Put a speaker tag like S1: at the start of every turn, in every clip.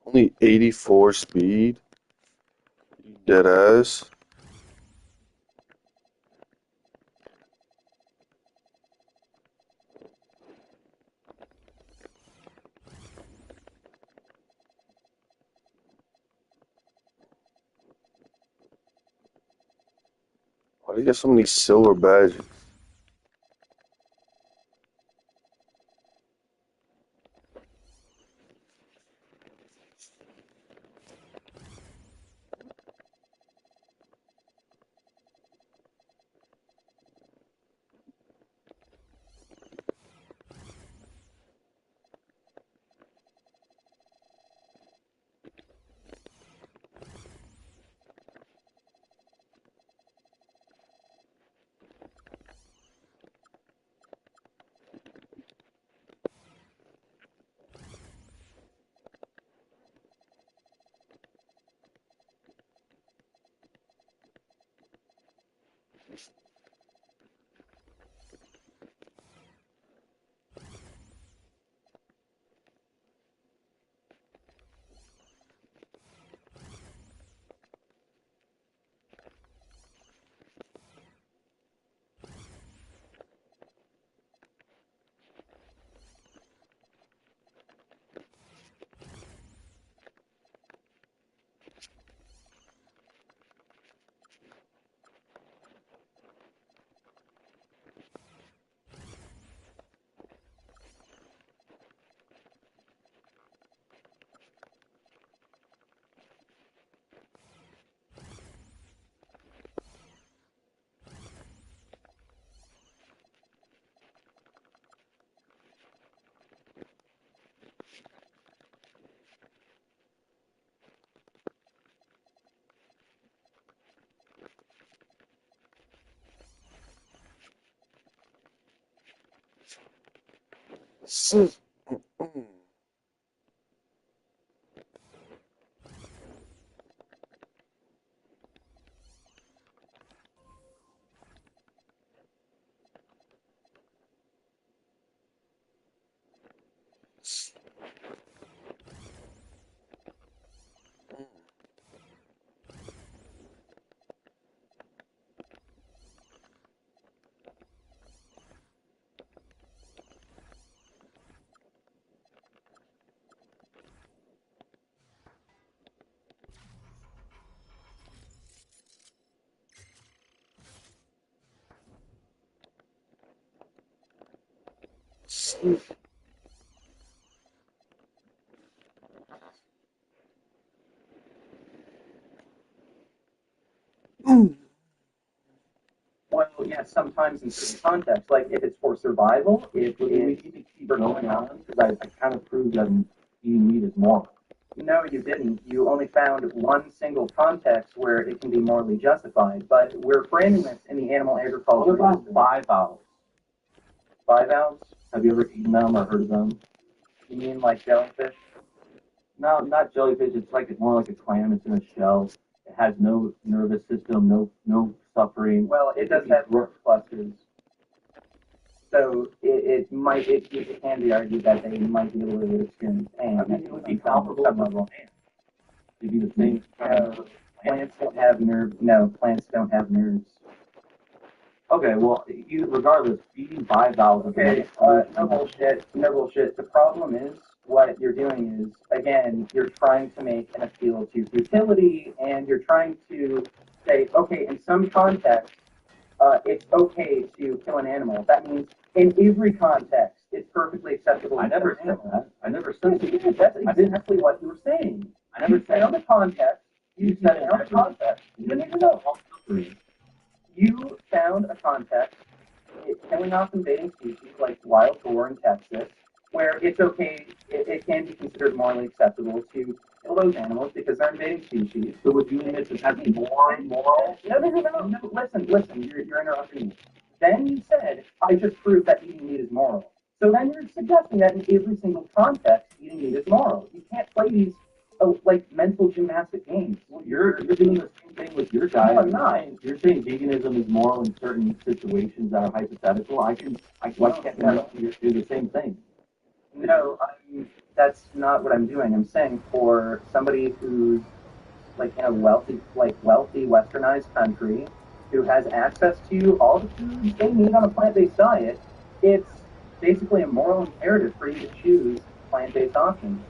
S1: Only 84 speed? Dead ass. Why do you get so many silver badges?
S2: Well, yeah, sometimes in certain contexts, like if it's for survival, if we need to keep going on, because I kind of proved that eating meat is moral. No, you didn't. You only found one single context where it can be morally justified, but we're framing this in the animal agriculture.
S3: What about bivalves?
S2: Bivalves?
S3: Have you ever eaten them or heard of them?
S2: You mean like jellyfish?
S3: No, not jellyfish. It's like it's more like a clam. It's in a shell. It has no nervous system, no suffering.
S2: Well, it does have nerve clusters. So it can be argued that they might be able to experience pain.
S3: I mean, it would be comparable to
S2: level.
S3: It'd be the same.
S2: Plants don't have nerve. No, plants don't have nerves.
S3: Okay, well, regardless, feeding bivalves.
S2: Okay, no bullshit. No bullshit. The problem is what you're doing is again you're trying to make an appeal to futility, and you're trying to say, okay, in some context, it's okay to kill an animal. That means in every context, it's perfectly acceptable.
S3: I never said that. I never said
S2: that. That's exactly what you were saying.
S3: I never said
S2: on the context. You said on the context. You didn't even know. You found a context, killing off invading species like wild boar in Texas, where it's okay, it can be considered morally acceptable to kill those animals because they're invading species.
S3: So would you admit that that's more moral?
S2: No. Listen, you're interrupting me. Then you said, I just proved that eating meat is moral. So then you're suggesting that in every single context, eating meat is moral. You can't play these like mental gymnastic games.
S3: Well, you're doing the same thing with your diet.
S2: No, I'm not.
S3: You're saying veganism is moral in certain situations that are hypothetical. I can't do the same thing.
S2: No, that's not what I'm doing. I'm saying for somebody who's like in a wealthy westernized country who has access to all the foods they need on a plant-based diet, it's basically a moral imperative for you to choose plant-based options.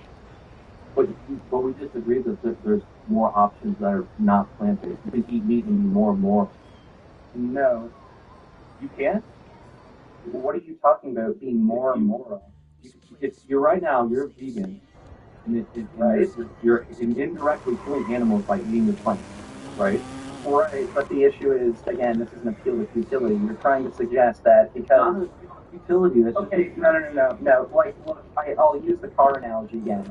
S3: But we just agreed that there's more options that are not plant-based. You can eat meat and be more moral.
S2: No.
S3: You can't?
S2: What are you talking about being more moral?
S3: You're right now, you're a vegan, and
S2: Right.
S3: you're indirectly killing animals by eating the plant, right?
S2: Right, but the issue is, again, this is an appeal to futility. You're trying to suggest that because...
S3: Not a utility, that's
S2: Okay, no. Like, look, I'll use the car analogy again.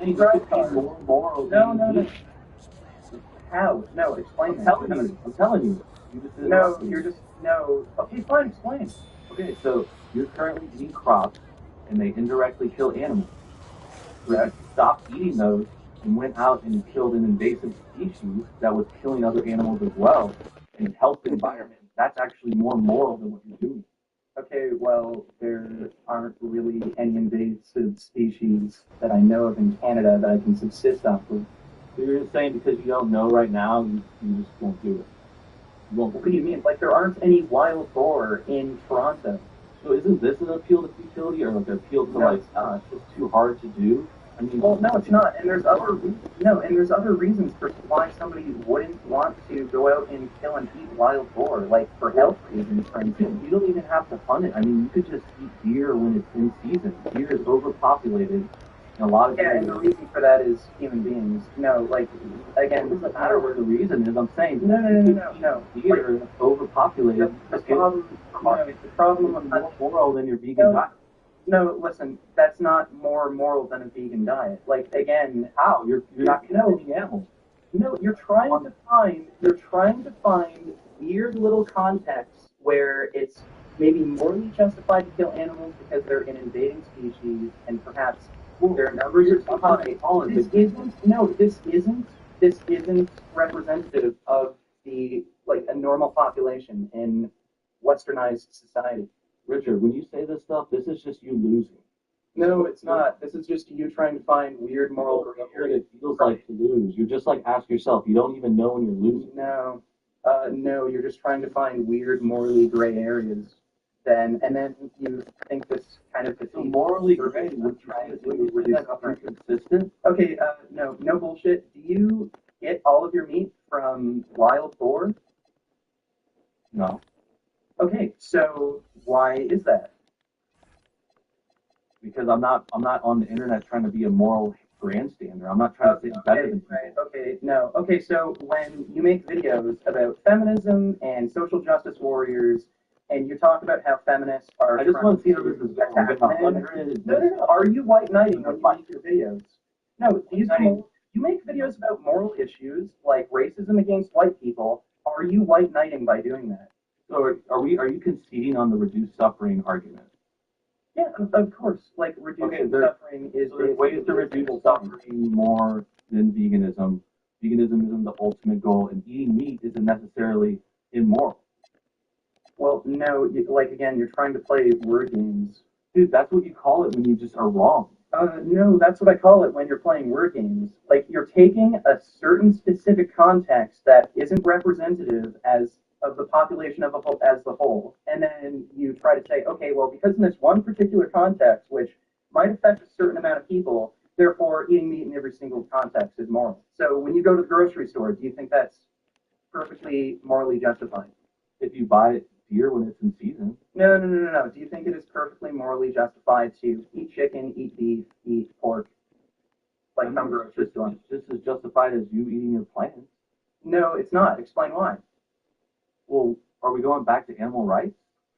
S3: you could be more moral.
S2: No. How? No, explain that.
S3: I'm telling you. You just didn't
S2: No,
S3: listen.
S2: you're just, no. Okay, fine, explain.
S3: Okay, so you're currently eating crops, and they indirectly kill animals. So if you stopped eating those and went out and killed an invasive species that was killing other animals as well and helped the environment, that's actually more moral than what you're doing.
S2: Okay, well, there aren't really any invasive species that I know of in Canada that I can subsist off of.
S3: So you're just saying because you don't know right now, you just won't do it. You won't.
S2: What do you mean? Like, there aren't any wild boar in Toronto.
S3: So isn't this an appeal to futility or like an appeal to
S2: No,
S3: like
S2: it's not.
S3: it's just too hard to do? I mean,
S2: Well, no, it's not. And there's other reasons for why somebody wouldn't want to go out and kill and eat wild boar, like for health reasons, for instance.
S3: You don't even have to hunt it. I mean, you could just eat deer when it's in season. Deer is overpopulated in a lot of
S2: Yeah, and the reason for that is human beings. No, like, again,
S3: It doesn't matter what the reason is. I'm saying
S2: no.
S3: deer is overpopulated.
S2: The problem with
S3: more moral than your vegan diet.
S2: No, listen, that's not more moral than a vegan diet. Like, again,
S3: How? You're not killing animals.
S2: no, you're trying to find weird little contexts where it's maybe morally justified to kill animals because they're an invading species and perhaps their numbers are too high. This isn't representative of the like a normal population in westernized society.
S3: Richard, when you say this stuff, this is just you losing.
S2: No, it's not. This is just you trying to find weird moral gray areas.
S3: It feels like to lose. You're just like ask yourself. You don't even know when you're losing.
S2: No, you're just trying to find weird morally gray areas. And then you think this kind of
S3: So morally gray, what you're trying to do is reduce suffering. Consistent.
S2: Okay, no bullshit. Do you get all of your meat from wild boar?
S3: No.
S2: Okay, so why is that?
S3: Because I'm not on the internet trying to be a moral grandstander. I'm not trying to say better than people.
S2: Right, okay, no. Okay, so when you make videos about feminism and social justice warriors, and you talk about how feminists are
S3: I just want to see how this is going.
S2: No. Are you white knighting when you make your videos? No, you make videos about moral issues like racism against white people. Are you white knighting by doing that?
S3: So are you conceding on the reduced suffering argument?
S2: Yeah, of course. Like reducing suffering is
S3: there's ways to reduce suffering more than veganism. Veganism isn't the ultimate goal, and eating meat isn't necessarily immoral.
S2: Well, no, again, you're trying to play word games.
S3: Dude, that's what you call it when you just are wrong.
S2: No, that's what I call it when you're playing word games. Like, you're taking a certain specific context that isn't representative of the population as the whole, and then you try to say, okay, well, because in this one particular context, which might affect a certain amount of people, therefore eating meat in every single context is moral. So when you go to the grocery store, do you think that's perfectly morally justified?
S3: If you buy deer when it's in season.
S2: No. Do you think it is perfectly morally justified to eat chicken, eat beef, eat pork, like some grocery store?
S3: It's just as justified as you eating your plants.
S2: No, it's not. Explain why.
S3: Well, are we going back to animal rights?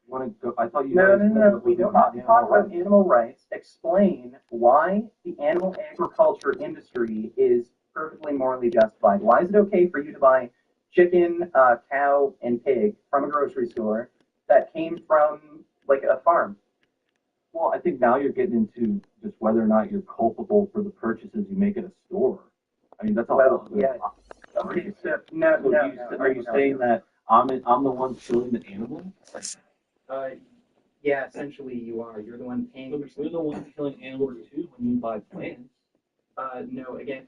S3: You want to go? I thought you.
S2: No. We don't have to talk about animal rights. Explain why the animal agriculture industry is perfectly morally justified. Why is it okay for you to buy chicken, cow, and pig from a grocery store that came from like a farm?
S3: Well, I think now you're getting into just whether or not you're culpable for the purchases you make at a store. I mean, that's all.
S2: Well, yeah. Okay, so
S3: are you saying that I'm the one killing the animal?
S2: Yeah, essentially you are. You're the one paying for
S3: But you're the one killing animals too when you buy plants.
S2: No, again,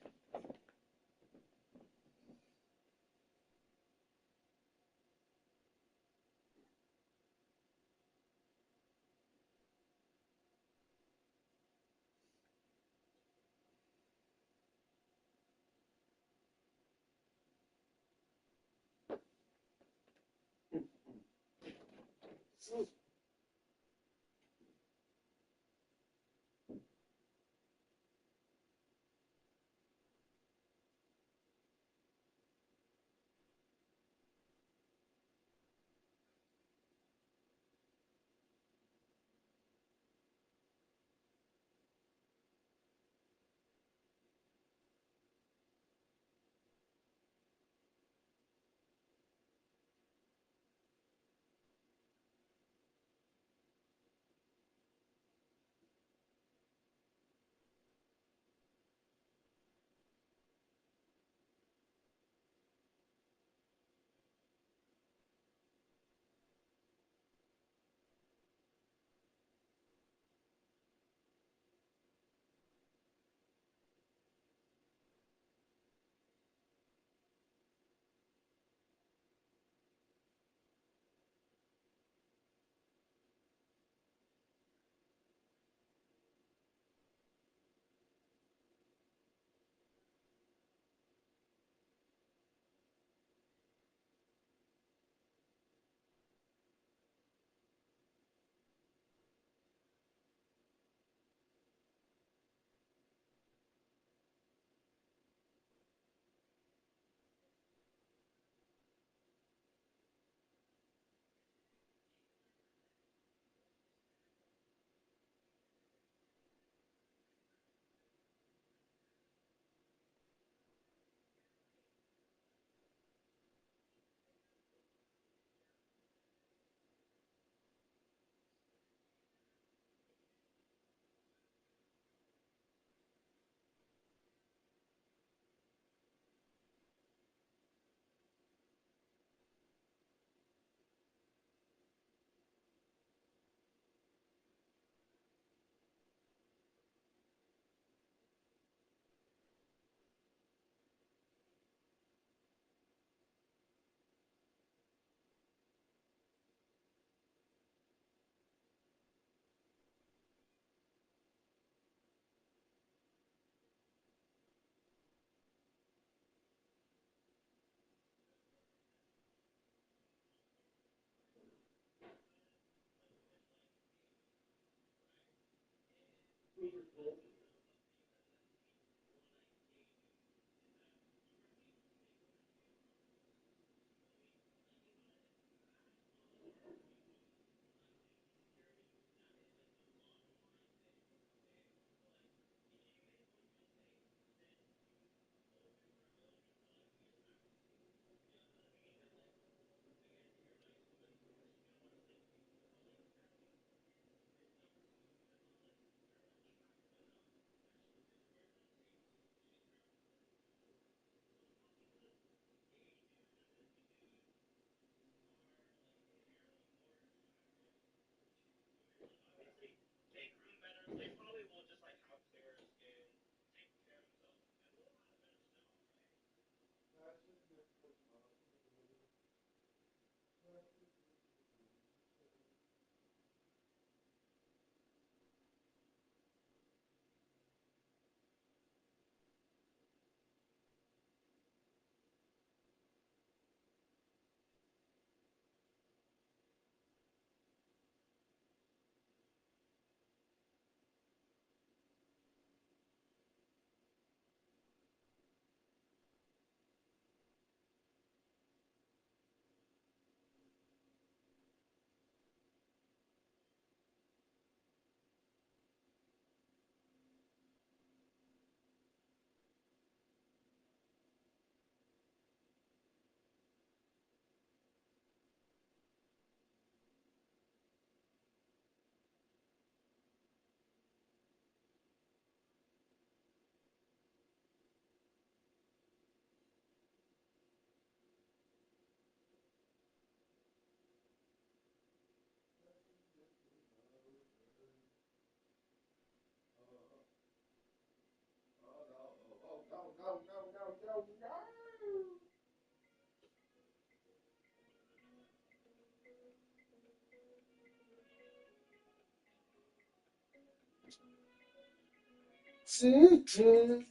S1: Sitting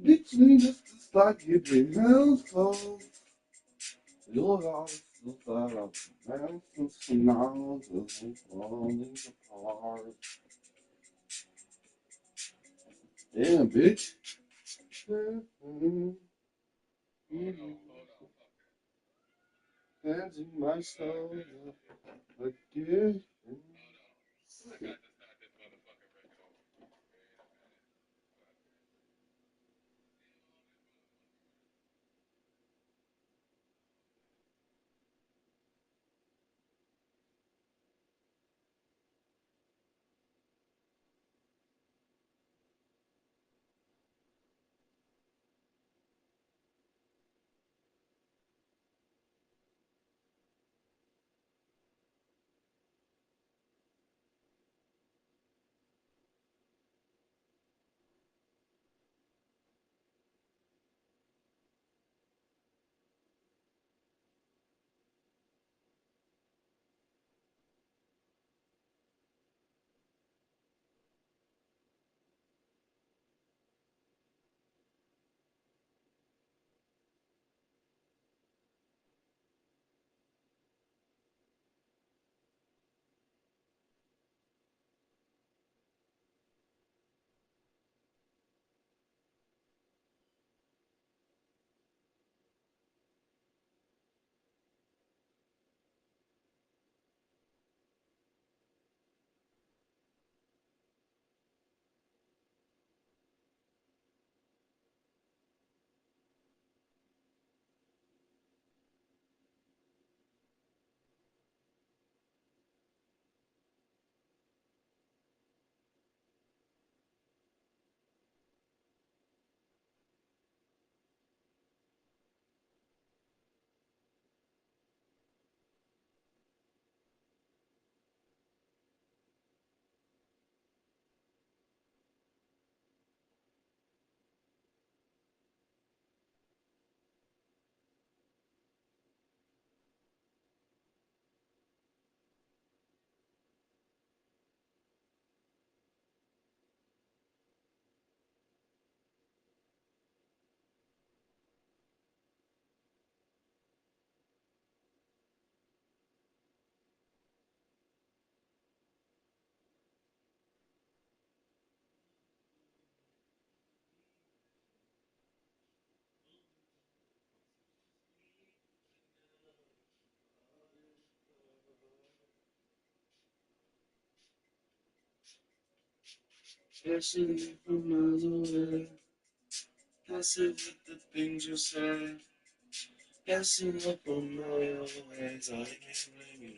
S1: between us just like you've been helpful. Your eyes look like a mountains and mountains falling apart. Damn, bitch. Hands in my soul, like this. Especially from miles away. Passive with the things you say. Passing up on my own ways. I can't blame you.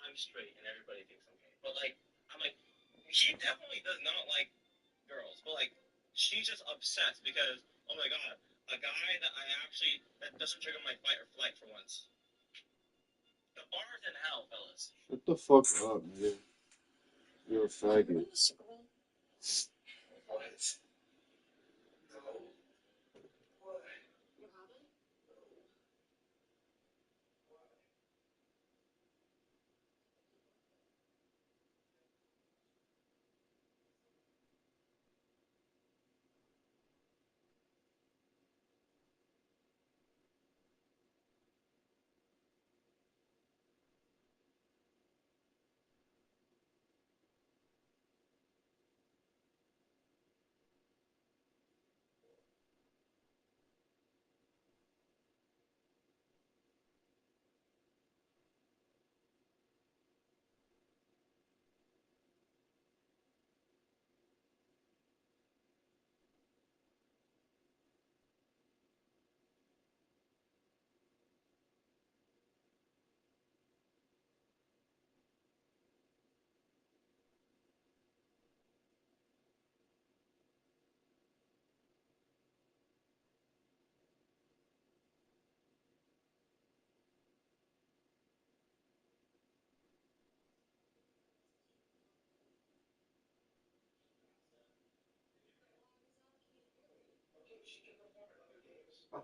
S4: I'm straight and everybody thinks I'm gay. But like, I'm like, he definitely does not like girls. But like, she's just obsessed because, oh my god, a guy that doesn't trigger my fight or flight for once. The bar's in hell, fellas.
S1: Shut the fuck up, man. You're a faggot.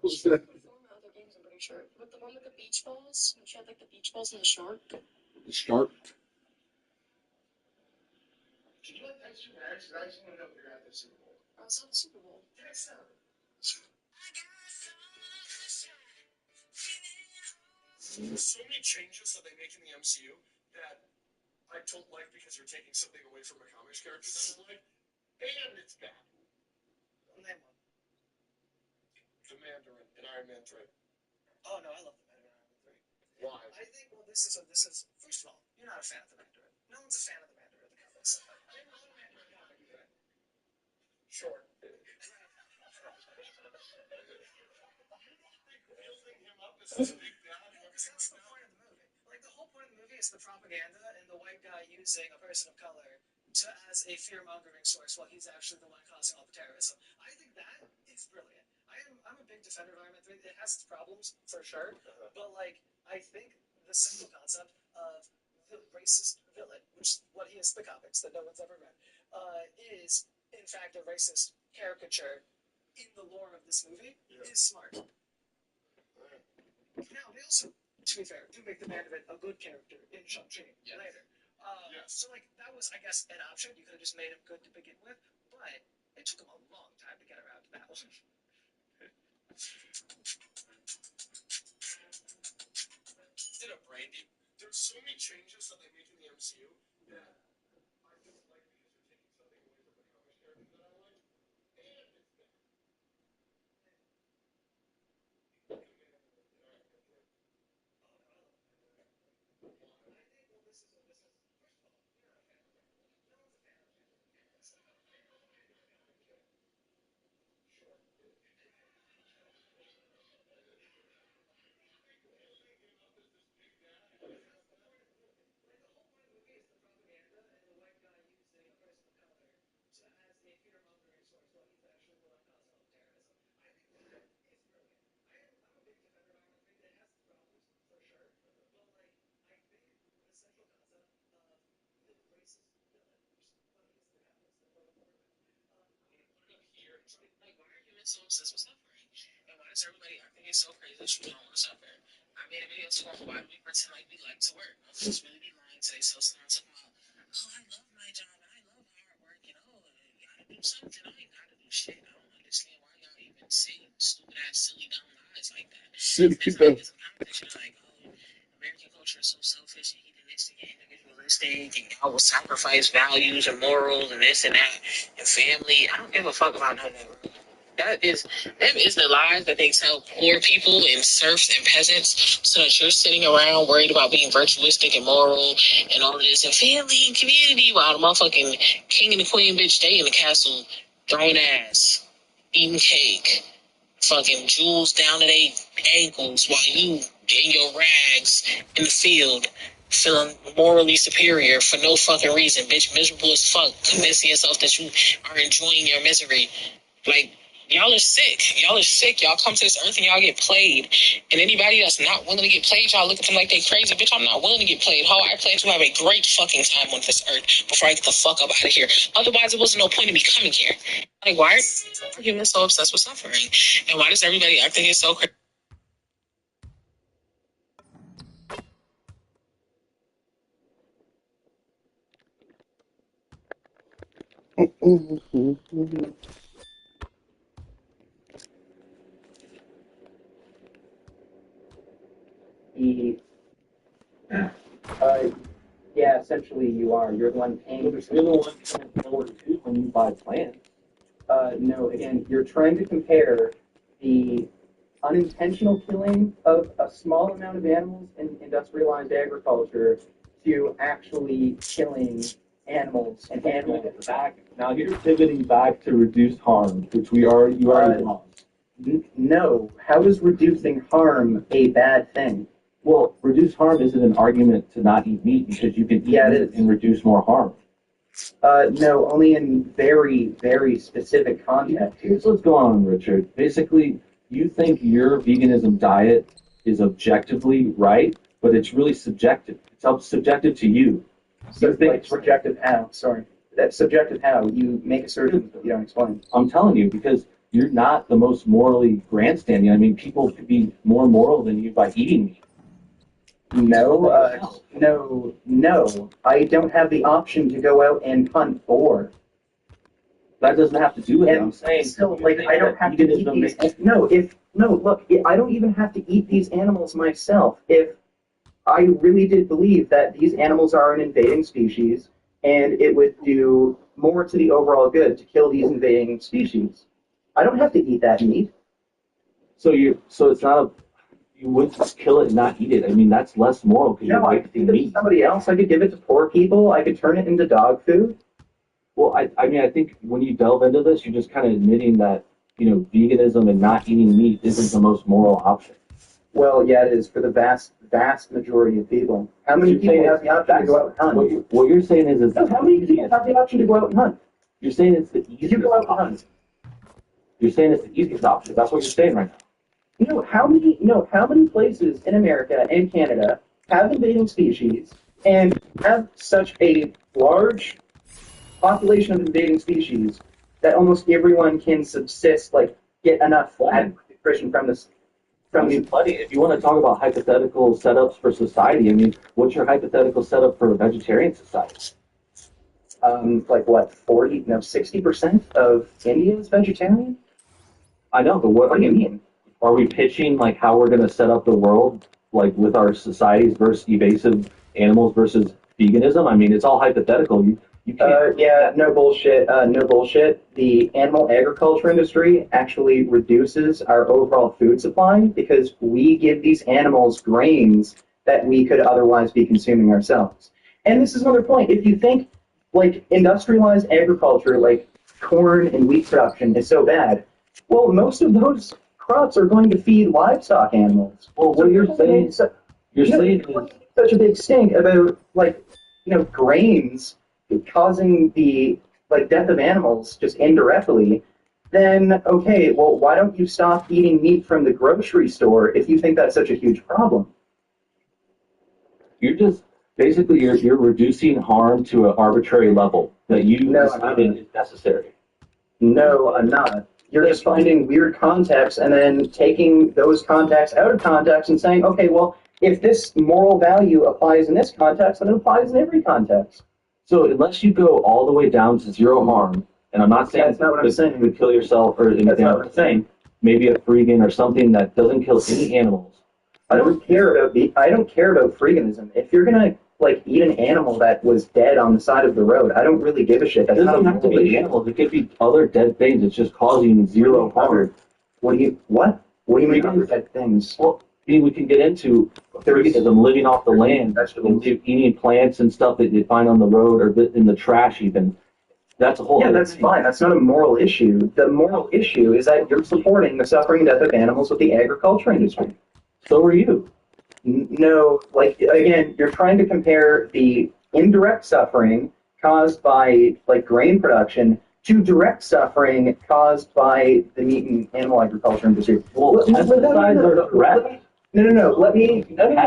S1: What's that?
S5: Other games, I'm pretty sure. But the one with the beach balls, when she had like the beach balls and the shark.
S1: The shark?
S5: Did you like Texas Max? I just want to know if you're at the Super Bowl. I saw the Super Bowl. Yeah, I saw it. So many changes that they make in the MCU that I don't like because you're taking something away from a comics character that I like, and it's bad. Name one. The Mandarin in Iron Man 3. Oh no, I love the Mandarin in Iron Man 3. Why? I think this is first of all, you're not a fan of the Mandarin. No one's a fan of the Mandarin in the comics. I'm not a Mandarin comic fan. Sure. Building him up as this big bad. Because that's the point of the movie. Like the whole point of the movie is the propaganda and the white guy using a person of color as a fear-mongering source while he's actually the one causing all the terrorism. I think that is brilliant. I'm a big defender of Iron Man 3. It has its problems, for sure. But, like, I think the simple concept of the racist villain, which is what he is in the comics that no one's ever read, is, in fact, a racist caricature in the lore of this movie, is smart. Now, they also, to be fair, do make the Mandarin a good character in Shang-Chi later. So, like, that was, I guess, an option. You could have just made him good to begin with, but it took him a long time to get around to that one. Did a Brandy. There's so many changes that they make in the MCU that I don't like because you're taking something away from a comics character that I like, and it's bad. Like, why are humans so obsessed with suffering? And why does everybody acting so crazy that you don't want to suffer? I made a video tomorrow. Why do we pretend like we like to work? I'm just really be lying today. So someone talking about, oh, I love my job and I love hard work. You know, you gotta do something. I ain't gotta do shit. I don't understand why y'all even say stupid ass, silly, dumb lies like that.
S1: Silly
S5: It's
S1: dumb.
S5: like it's a competition. Like, oh, American culture is so selfish and hedonistic and individualistic, and y'all will sacrifice values and morals and this and that and family. I don't give a fuck about none of that. Them is the lies that they tell poor people and serfs and peasants so that you're sitting around worried about being virtuistic and moral and all of this and family and community while the motherfucking king and the queen bitch stay in the castle throwing ass, eating cake, fucking jewels down to their ankles while you in your rags in the field feeling morally superior for no fucking reason, bitch. Miserable as fuck, convincing yourself that you are enjoying your misery. Like, y'all are sick. Y'all are sick. Y'all come to this earth and y'all get played. And anybody that's not willing to get played, y'all look at them like they crazy. Bitch, I'm not willing to get played. Ho, I plan to have a great fucking time on this earth before I get the fuck up out of here. Otherwise, it wasn't no point in me coming here. Like, why are humans so obsessed with suffering? And why does everybody act like it's so crazy?
S2: Yeah, essentially you are. You're the one paying.
S3: You're the one paying forward too when you buy plants.
S2: No, again, you're trying to compare the unintentional killing of a small amount of animals in industrialized agriculture to actually killing animals and animals
S3: back. Now you're pivoting back to reduced harm, which you already lost.
S2: No. How is reducing harm a bad thing?
S3: Well, reduced harm isn't an argument to not eat meat because you can eat meat and reduce more harm.
S2: No, only in very, very specific contexts.
S3: Here's what's going on, Richard. Basically, you think your veganism diet is objectively right, but it's really subjective. It's subjective to you.
S2: So, like, subjective how? Sorry. That's subjective how? You make assertions that you don't explain.
S3: I'm telling you, because you're not the most morally grandstanding. I mean, people could be more moral than you by eating meat.
S2: No. I don't have the option to go out and hunt boar.
S3: That doesn't have to do with it. I'm saying,
S2: still, like, I don't have to eat these. Look, I don't even have to eat these animals myself. If I really did believe that these animals are an invading species, and it would do more to the overall good to kill these invading species, I don't have to eat that meat.
S3: So it's not a. You wouldn't just kill it and not eat it. I mean, that's less moral because you're wasting meat.
S2: Somebody else. I could give it to poor people. I could turn it into dog food.
S3: Well, I mean, I think when you delve into this, you're just kind of admitting that, veganism and not eating meat isn't the most moral option.
S2: Well, yeah, it is for the vast majority of people. How many people have the option to go out and hunt?
S3: What you're saying is
S2: how many people have the option to go out and hunt?
S3: You're saying it's the easiest.
S2: You go out and hunt.
S3: You're saying it's the easiest option. That's what you're saying right now.
S2: How many places in America and Canada have invading species and have such a large population of invading species that almost everyone can subsist, like get enough nutrition from this.
S3: If you want to talk about hypothetical setups for society, I mean, what's your hypothetical setup for a vegetarian society?
S2: Like what, 60% of India is vegetarian?
S3: I know, but what
S2: do you mean?
S3: Are we pitching like how we're going to set up the world, like with our societies versus evasive animals versus veganism? I mean, it's all hypothetical. You can't.
S2: No bullshit. No bullshit. The animal agriculture industry actually reduces our overall food supply because we give these animals grains that we could otherwise be consuming ourselves. And this is another point. If you think like industrialized agriculture, like corn and wheat production, is so bad, well, most of those crops are going to feed livestock animals.
S3: Well, what you're saying,
S2: such a big stink about grains causing the death of animals just indirectly. Then okay, well, why don't you stop eating meat from the grocery store if you think that's such a huge problem?
S3: You're just basically you're reducing harm to an arbitrary level that you decided is necessary.
S2: No, I'm not. You're just finding weird contexts and then taking those contexts out of context and saying, okay, well, if this moral value applies in this context, then it applies in every context.
S3: So unless you go all the way down to zero harm, and I'm not saying
S2: that's not what I'm saying.
S3: You would kill yourself or anything.
S2: That's not what I'm saying.
S3: Maybe a freegan or something that doesn't kill any animals.
S2: I don't care about freeganism. If you're gonna eat an animal that was dead on the side of the road, I don't really give a shit. That's
S3: it doesn't have to be animals. It could be other dead things. It's just causing zero harm.
S2: What do you mean other dead things?
S3: Well, I mean, we can get into veganism, living off the land, eating plants and stuff that you find on the road or in the trash even. That's a whole other
S2: that's
S3: thing.
S2: Fine. That's not a moral issue. The moral issue is that you're supporting the suffering and death of animals with the agriculture industry.
S3: So are you.
S2: No, like, again, you're trying to compare the indirect suffering caused by, like, grain production to direct suffering caused by the meat and animal agriculture industry.
S3: Well, pesticides are direct.
S2: No. Let me explain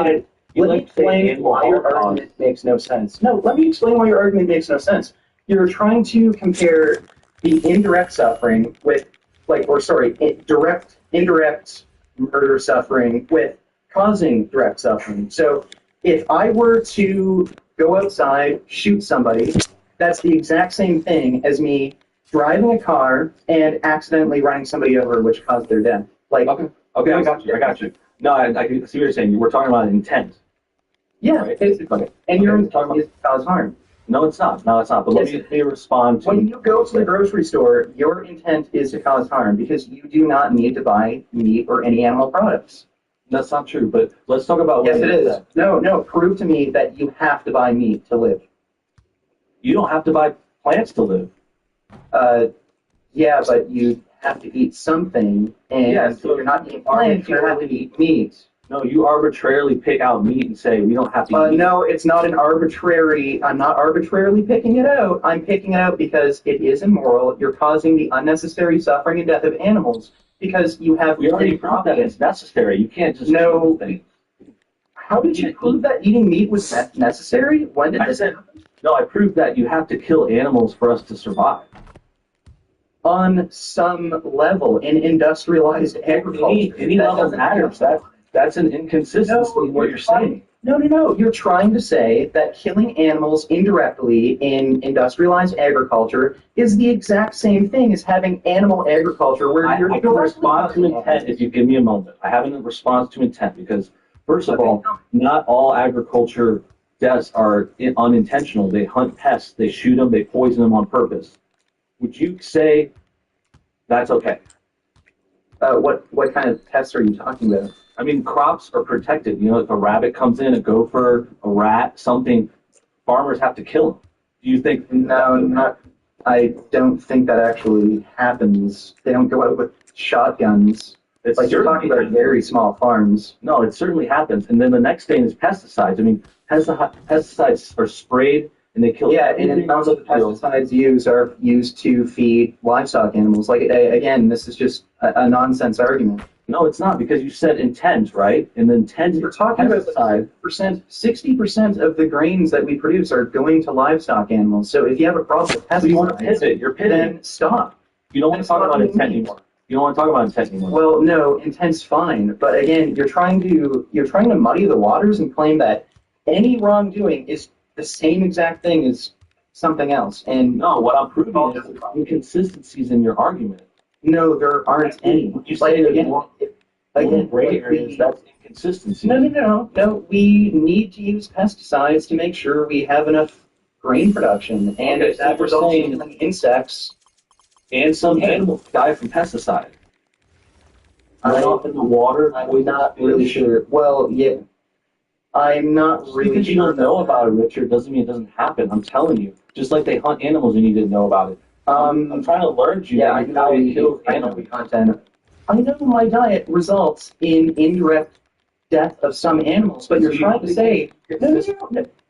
S2: it. Let me explain why your argument makes no sense. No, let me explain why your argument makes no sense. You're trying to compare the indirect suffering with, like, or sorry, indirect murder suffering with causing direct suffering. So if I were to go outside, shoot somebody, that's the exact same thing as me driving a car and accidentally running somebody over, which caused their death. Like,
S3: Okay, I got you. No, I see what you're saying. We're talking about intent.
S2: yeah,
S3: Right.
S2: basically. And your intent is to cause harm.
S3: No, it's not. But
S2: Yes.
S3: let me respond to.
S2: When you go to the grocery store, your intent is to cause harm because you do not need to buy meat or any animal products.
S3: That's not true, but let's talk about
S2: Yes,
S3: what
S2: it is. No, prove to me that you have to buy meat to live.
S3: You don't have to buy plants to live.
S2: Yeah, but you have to eat something, and
S3: Yeah,
S2: if
S3: so
S2: you're not eating plants, you have to eat meat.
S3: No, you arbitrarily pick out meat and say we don't have to eat meat.
S2: No, it's not an arbitrary. I'm not arbitrarily picking it out. I'm picking it out because it is immoral. You're causing the unnecessary suffering and death of animals because you have.
S3: We already proved that it's necessary. You can't just
S2: No.
S3: do things.
S2: How did you prove that eating meat was necessary? When did this happen?
S3: No, I proved that you have to kill animals for us to survive.
S2: On some level, in industrialized agriculture,
S3: Any
S2: that
S3: level
S2: doesn't
S3: matters. That's an inconsistency in what you're saying.
S2: No. You're trying to say that killing animals indirectly in industrialized agriculture is the exact same thing as having animal agriculture where you're
S3: I can respond to intent if you give me a moment. I have a response to intent because, first of all, not all agriculture deaths are unintentional. They hunt pests, they shoot them, they poison them on purpose. Would you say that's okay?
S2: What kind of pests are you talking about?
S3: I mean, crops are protected. You know, if a rabbit comes in, a gopher, a rat, something, farmers have to kill them. Do you think?
S2: No, not. I don't think that actually happens. They don't go out with shotguns.
S3: It's
S2: Like you're talking about very small farms.
S3: No, it certainly happens. And then the next thing is pesticides. I mean, pesticides are sprayed and they kill.
S2: Yeah, and it sounds like the pesticides used are used to feed livestock animals. Like, again, this is just a nonsense argument.
S3: No, it's not because you said intent, right? And the intent.
S2: We're talking about 60% of the grains that we produce are going to livestock animals. So if you have a problem with pesticides,
S3: you want to pivot. You're pivoting.
S2: Then stop.
S3: You don't want to talk about intent anymore. You don't want to talk about intent anymore.
S2: Well, no, intent's fine, but again, you're trying to muddy the waters and claim that any wrongdoing is the same exact thing as something else. And
S3: no, what I'm proving is inconsistencies in your argument.
S2: No, there aren't any.
S3: You say
S2: again,
S3: gray areas, that's inconsistency.
S2: No. We need to use pesticides to make sure we have enough grain production, and if that results in killing insects.
S3: And some animals die from pesticide. Runoff in the water.
S2: I'm not really sure. Well, yeah, I'm not really
S3: because you
S2: sure.
S3: don't know about it, Richard, doesn't mean it doesn't happen. I'm telling you. Just like they hunt animals and you didn't know about it. I'm trying to learn you.
S2: Yeah, I know you kill animal content. I know my diet results in indirect death of some animals, but you're trying to say, no.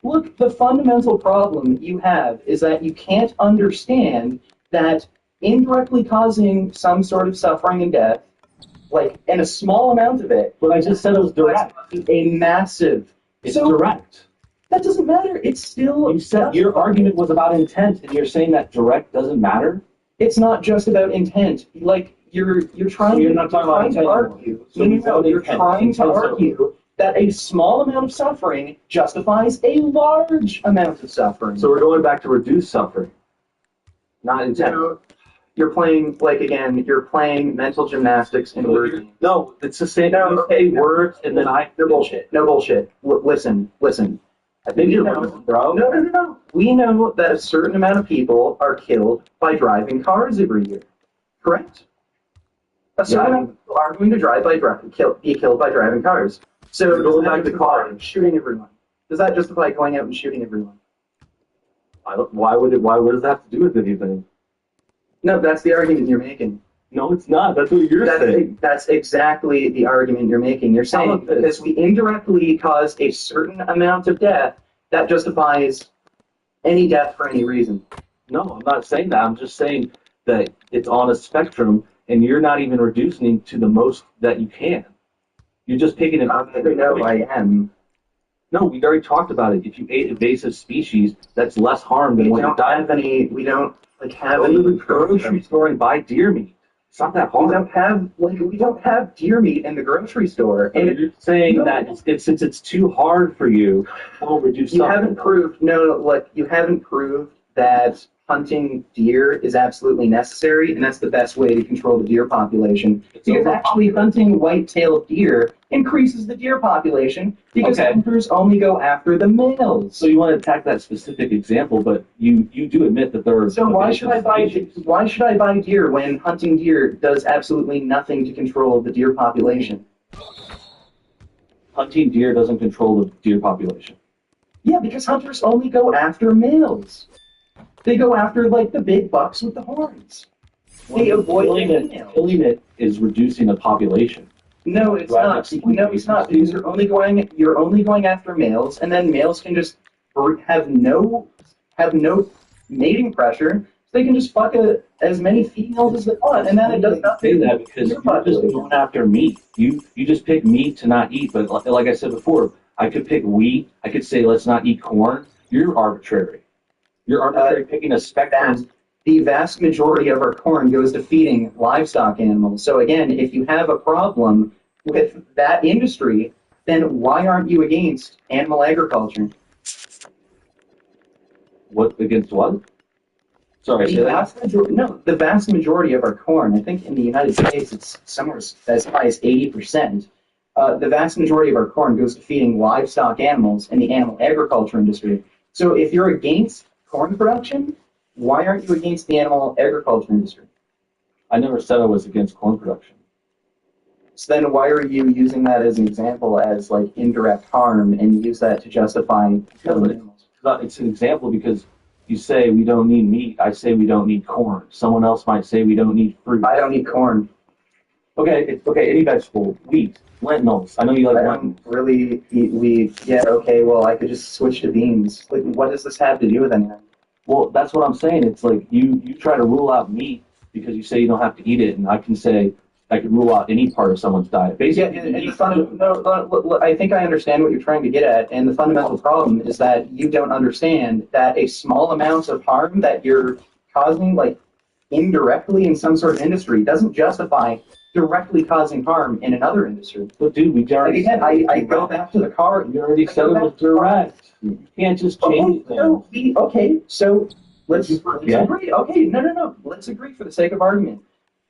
S2: Look, the fundamental problem you have is that you can't understand that indirectly causing some sort of suffering and death, like, and a small amount of it.
S3: But I just said it was direct.
S2: A massive.
S3: It's direct.
S2: That doesn't matter. It's still.
S3: You said your argument was about intent, and you're saying that direct doesn't matter.
S2: It's not just about intent. Like you're trying.
S3: So you're not talking about intent
S2: to argue.
S3: So
S2: No. You're trying to argue that a small amount of suffering justifies a large amount of suffering.
S3: So we're going back to reduce suffering, not intent.
S2: You're playing, you're playing mental gymnastics in words.
S3: No, it's the same. You say words, and then
S2: They're bullshit. No bullshit. Listen.
S3: I think you're wrong, bro.
S2: No. We know that a certain amount of people are killed by driving cars every year. Correct? A certain amount of people are going to be killed by driving cars. So going back to the car and shooting everyone. Does that justify going out and shooting everyone?
S3: Why does that have to do with anything?
S2: No, that's the argument you're making.
S3: No, it's not. That's what you're saying.
S2: That's exactly the argument you're making. You're saying because we indirectly cause a certain amount of death, that justifies any death for any reason.
S3: No, I'm not saying that. I'm just saying that it's on a spectrum, and you're not even reducing it to the most that you can. You're just picking an arbitrary.
S2: No, I am.
S3: No, we already talked about it. If you ate invasive species, that's less harm than what you died.
S2: We don't have
S3: Go
S2: any.
S3: to the grocery store and buy deer meat. It's not that hard.
S2: We don't have deer meat in the grocery store.
S3: And you're saying that since it's too hard for you, we'll reduce.
S2: You haven't proved you haven't proved that hunting deer is absolutely necessary, and that's the best way to control the deer population. Because actually hunting white-tailed deer increases the deer population because hunters only go after the males.
S3: So you want to attack that specific example, but you do admit that there are.
S2: So why should I buy deer when hunting deer does absolutely nothing to control the deer population?
S3: Hunting deer doesn't control the deer population.
S2: Yeah, because hunters only go after males. They go after the big bucks with the horns. They avoid females.
S3: Killing it is reducing the population.
S2: No, it's not. No, it's not. Because you're only going after males, and then males can just have no mating pressure. So they can just fuck as many females as they want, and then it does nothing.
S3: Say that because you're just going after meat. You just pick meat to not eat. But like I said before, I could pick wheat. I could say let's not eat corn. You're arbitrary. You're arbitrary picking a spectrum.
S2: The vast majority of our corn goes to feeding livestock animals. So again, if you have a problem with that industry, then why aren't you against animal agriculture?
S3: What against what? Sorry,
S2: the vast majority of our corn, I think in the United States it's somewhere as high as 80%. The vast majority of our corn goes to feeding livestock animals in the animal agriculture industry. So if you're against corn production, why aren't you against the animal agriculture industry?
S3: I never said I was against corn production.
S2: So then why are you using that as an example as indirect harm and use that to justify killing animals?
S3: It's an example because you say we don't need meat. I say we don't need corn. Someone else might say we don't need fruit.
S2: I don't need corn.
S3: Okay, any vegetable, wheat, lentils. I know you like lentils.
S2: I don't really eat wheat. Yeah, okay, well, I could just switch to beans. What does this have to do with anything?
S3: Well, that's what I'm saying. It's like you try to rule out meat because you say you don't have to eat it, and I can say I can rule out any part of someone's diet. Basically,
S2: I think I understand what you're trying to get at, and the fundamental problem is that you don't understand that a small amount of harm that you're causing, indirectly in some sort of industry, doesn't justify directly causing harm in another industry.
S3: But dude, we already
S2: I go back to the car.
S3: You already said it was direct. You can't just change things.
S2: So let's agree. Okay, no. Let's agree for the sake of argument.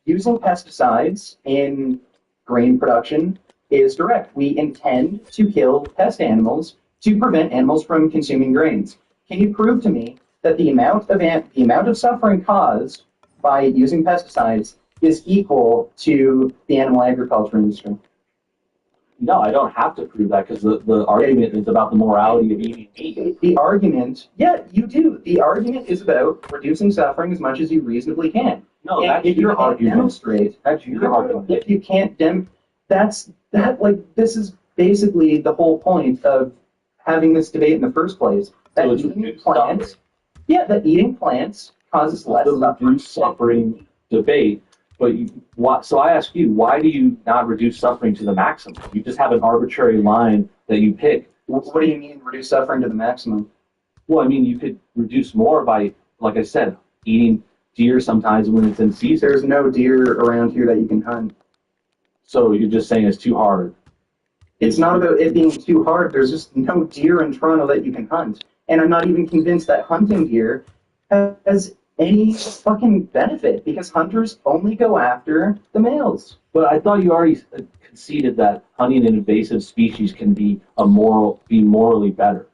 S2: Using pesticides in grain production is direct. We intend to kill pest animals to prevent animals from consuming grains. Can you prove to me that the amount of suffering caused by using pesticides is equal to the animal agriculture industry?
S3: No, I don't have to prove that because the argument is about the morality of eating meat.
S2: The argument, yeah, you do. The argument is about reducing suffering as much as you reasonably can.
S3: No, that's your argument. That's your argument.
S2: If you can't this is basically the whole point of having this debate in the first place. That eating plants causes less
S3: suffering debate. But so I ask you, why do you not reduce suffering to the maximum? You just have an arbitrary line that you pick.
S2: What do you mean reduce suffering to the maximum?
S3: Well, I mean, you could reduce more by, like I said, eating deer sometimes when it's in season.
S2: There's no deer around here that you can hunt.
S3: So you're just saying it's too hard.
S2: It's not about it being too hard. There's just no deer in Toronto that you can hunt. And I'm not even convinced that hunting deer has any fucking benefit because hunters only go after the males.
S3: But I thought you already conceded that hunting an invasive species can be morally better.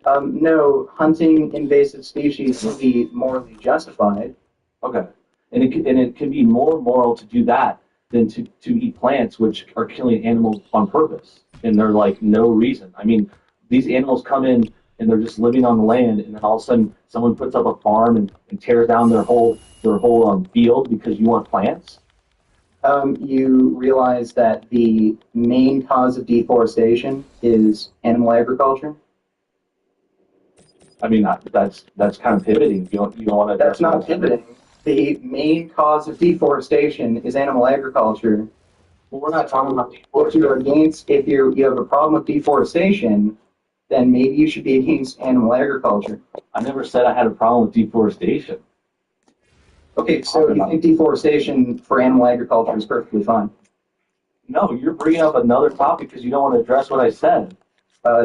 S2: No, hunting invasive species will be morally justified.
S3: Okay, and it can be more moral to do that than to eat plants which are killing animals on purpose, and they're no reason. I mean, these animals come in and they're just living on the land, and then all of a sudden someone puts up a farm and tears down their whole their whole field because you want plants?
S2: You realize that the main cause of deforestation is animal agriculture?
S3: I mean, that's kind of pivoting. You don't want to.
S2: That's not pivoting. The main cause of deforestation is animal agriculture.
S3: Well, we're not talking about
S2: If you have a problem with deforestation, then maybe you should be against animal agriculture.
S3: I never said I had a problem with deforestation.
S2: Okay, so you think deforestation for animal agriculture is perfectly fine?
S3: No, you're bringing up another topic because you don't want to address what I said.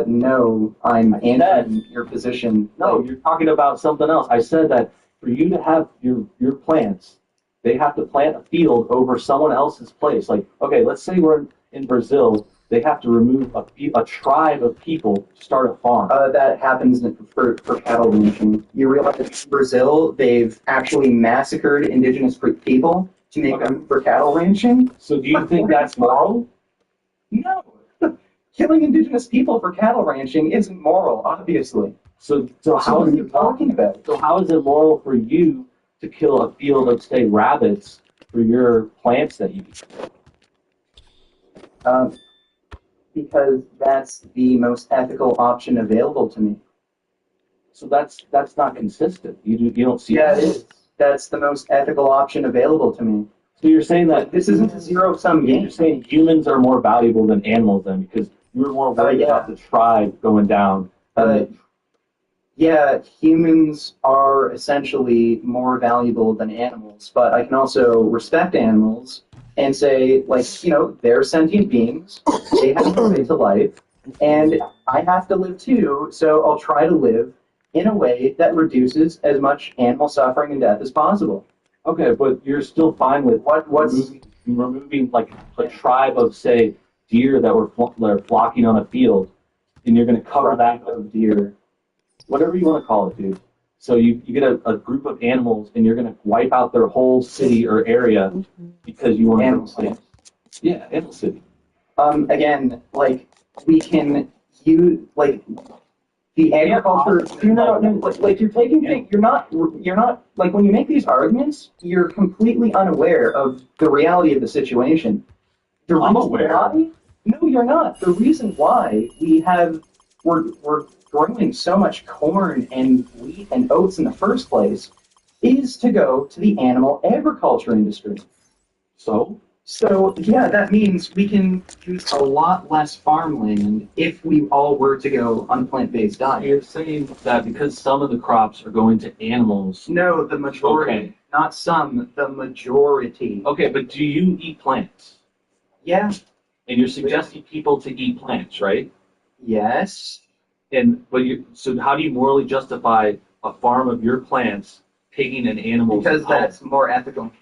S2: No, I'm answering your position.
S3: No, you're talking about something else. I said that for you to have your plants, they have to plant a field over someone else's place. Like, okay, let's say we're in Brazil. They have to remove a tribe of people to start a farm.
S2: That happens for cattle ranching. You realize that in Brazil, they've actually massacred indigenous people to make them for cattle ranching?
S3: So do you think that's moral?
S2: No. Killing indigenous people for cattle ranching isn't moral, obviously.
S3: So
S2: how are you talking about?
S3: So how is it moral for you to kill a field of, say, rabbits for your plants that you eat?
S2: Because that's the most ethical option available to me.
S3: So that's not consistent. You don't see
S2: Yeah,
S3: that.
S2: it is. That's the most ethical option available to me.
S3: So you're saying that
S2: this isn't a zero-sum game.
S3: You're saying humans are more valuable than animals then because you're more worried about the tribe going down.
S2: Yeah, humans are essentially more valuable than animals, but I can also respect animals and say, like, they're sentient beings, they have a right to life, and I have to live too, so I'll try to live in a way that reduces as much animal suffering and death as possible.
S3: Okay, but you're still fine with removing like a tribe of, say, deer that are flocking on a field, and you're going to cover that of deer, whatever you want to call it, dude. So you get a group of animals, and you're going to wipe out their whole city or area because you want to
S2: Animal city.
S3: Yeah, animal city.
S2: Again, like, we can use, like, the agriculture. No, like you're taking things. You're not like when you make these arguments, you're completely unaware of the reality of the situation.
S3: I'm aware.
S2: No, you're not. The reason why we're growing so much corn and wheat and oats in the first place is to go to the animal agriculture industry. So yeah, that means we can use a lot less farmland if we all were to go on a plant-based diet.
S3: You're saying that because some of the crops are going to animals.
S2: No, the majority.
S3: Okay.
S2: Not some, the majority.
S3: Okay, but do you eat plants?
S2: Yeah.
S3: And you're suggesting people to eat plants, right?
S2: Yes.
S3: So how do you morally justify a farm of your plants taking an animal?
S2: Because that's more ethical.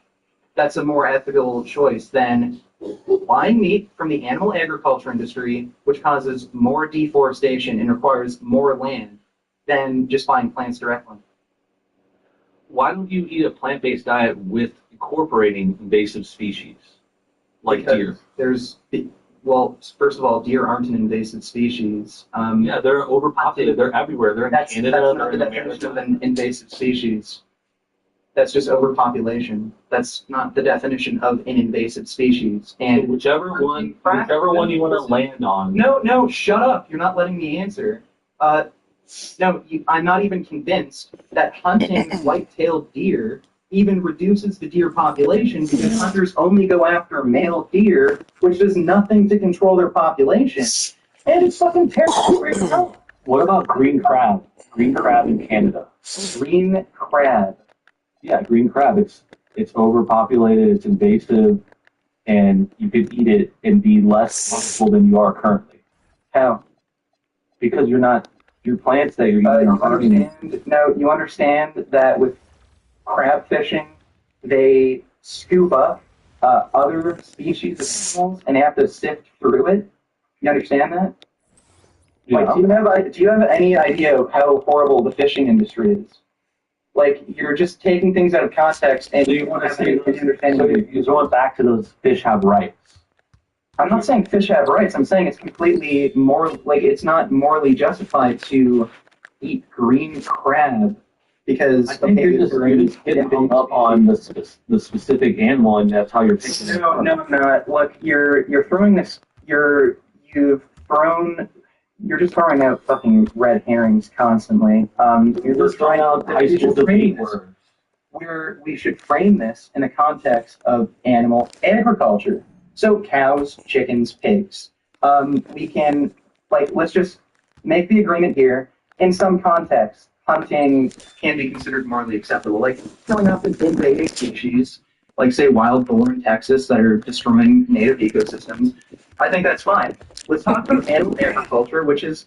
S2: That's a more ethical choice than buying meat from the animal agriculture industry, which causes more deforestation and requires more land, than just buying plants directly.
S3: Why don't you eat a plant-based diet with incorporating invasive species, like deer?
S2: Well, first of all, deer aren't an invasive species.
S3: Yeah, they're overpopulated. They're everywhere. They're in Canada. They're in America.
S2: Of an invasive species. That's just overpopulation. That's not the definition of an invasive species. And
S3: whichever one you want to land on.
S2: No, shut up. You're not letting me answer. I'm not even convinced that hunting white-tailed deer even reduces the deer population because hunters only go after male deer, which does nothing to control their population. And it's fucking terrible.
S3: What about green crab? Green crab in Canada.
S2: Green crab.
S3: Yeah, green crab. It's overpopulated, it's invasive, and you could eat it and be less harmful than you are currently.
S2: How?
S3: Because your plants that you're eating are harming.
S2: You understand that with crab fishing, they scoop up other species of animals and they have to sift through it. You understand that?
S3: Yeah.
S2: Like, do you have any idea of how horrible the fishing industry is? Like, you're just taking things out of context and
S3: So you want to say,
S2: understand.
S3: so you're going back to those fish have rights.
S2: I'm not saying fish have rights. I'm saying it's completely it's not morally justified to eat green crab because
S3: I think you're just getting hung up on the specific animal, and that's how you're picking it.
S2: No, I'm not. Look, you're throwing this. You're just throwing out fucking red herrings constantly.
S3: You're just throwing out high school debate words.
S2: We should frame this in the context of animal agriculture. So cows, chickens, pigs. We can, let's just make the agreement here. In some context, hunting can be considered morally acceptable. Like killing off invading species, like say wild boar in Texas that are destroying native ecosystems. I think that's fine. Let's talk about animal agriculture, which is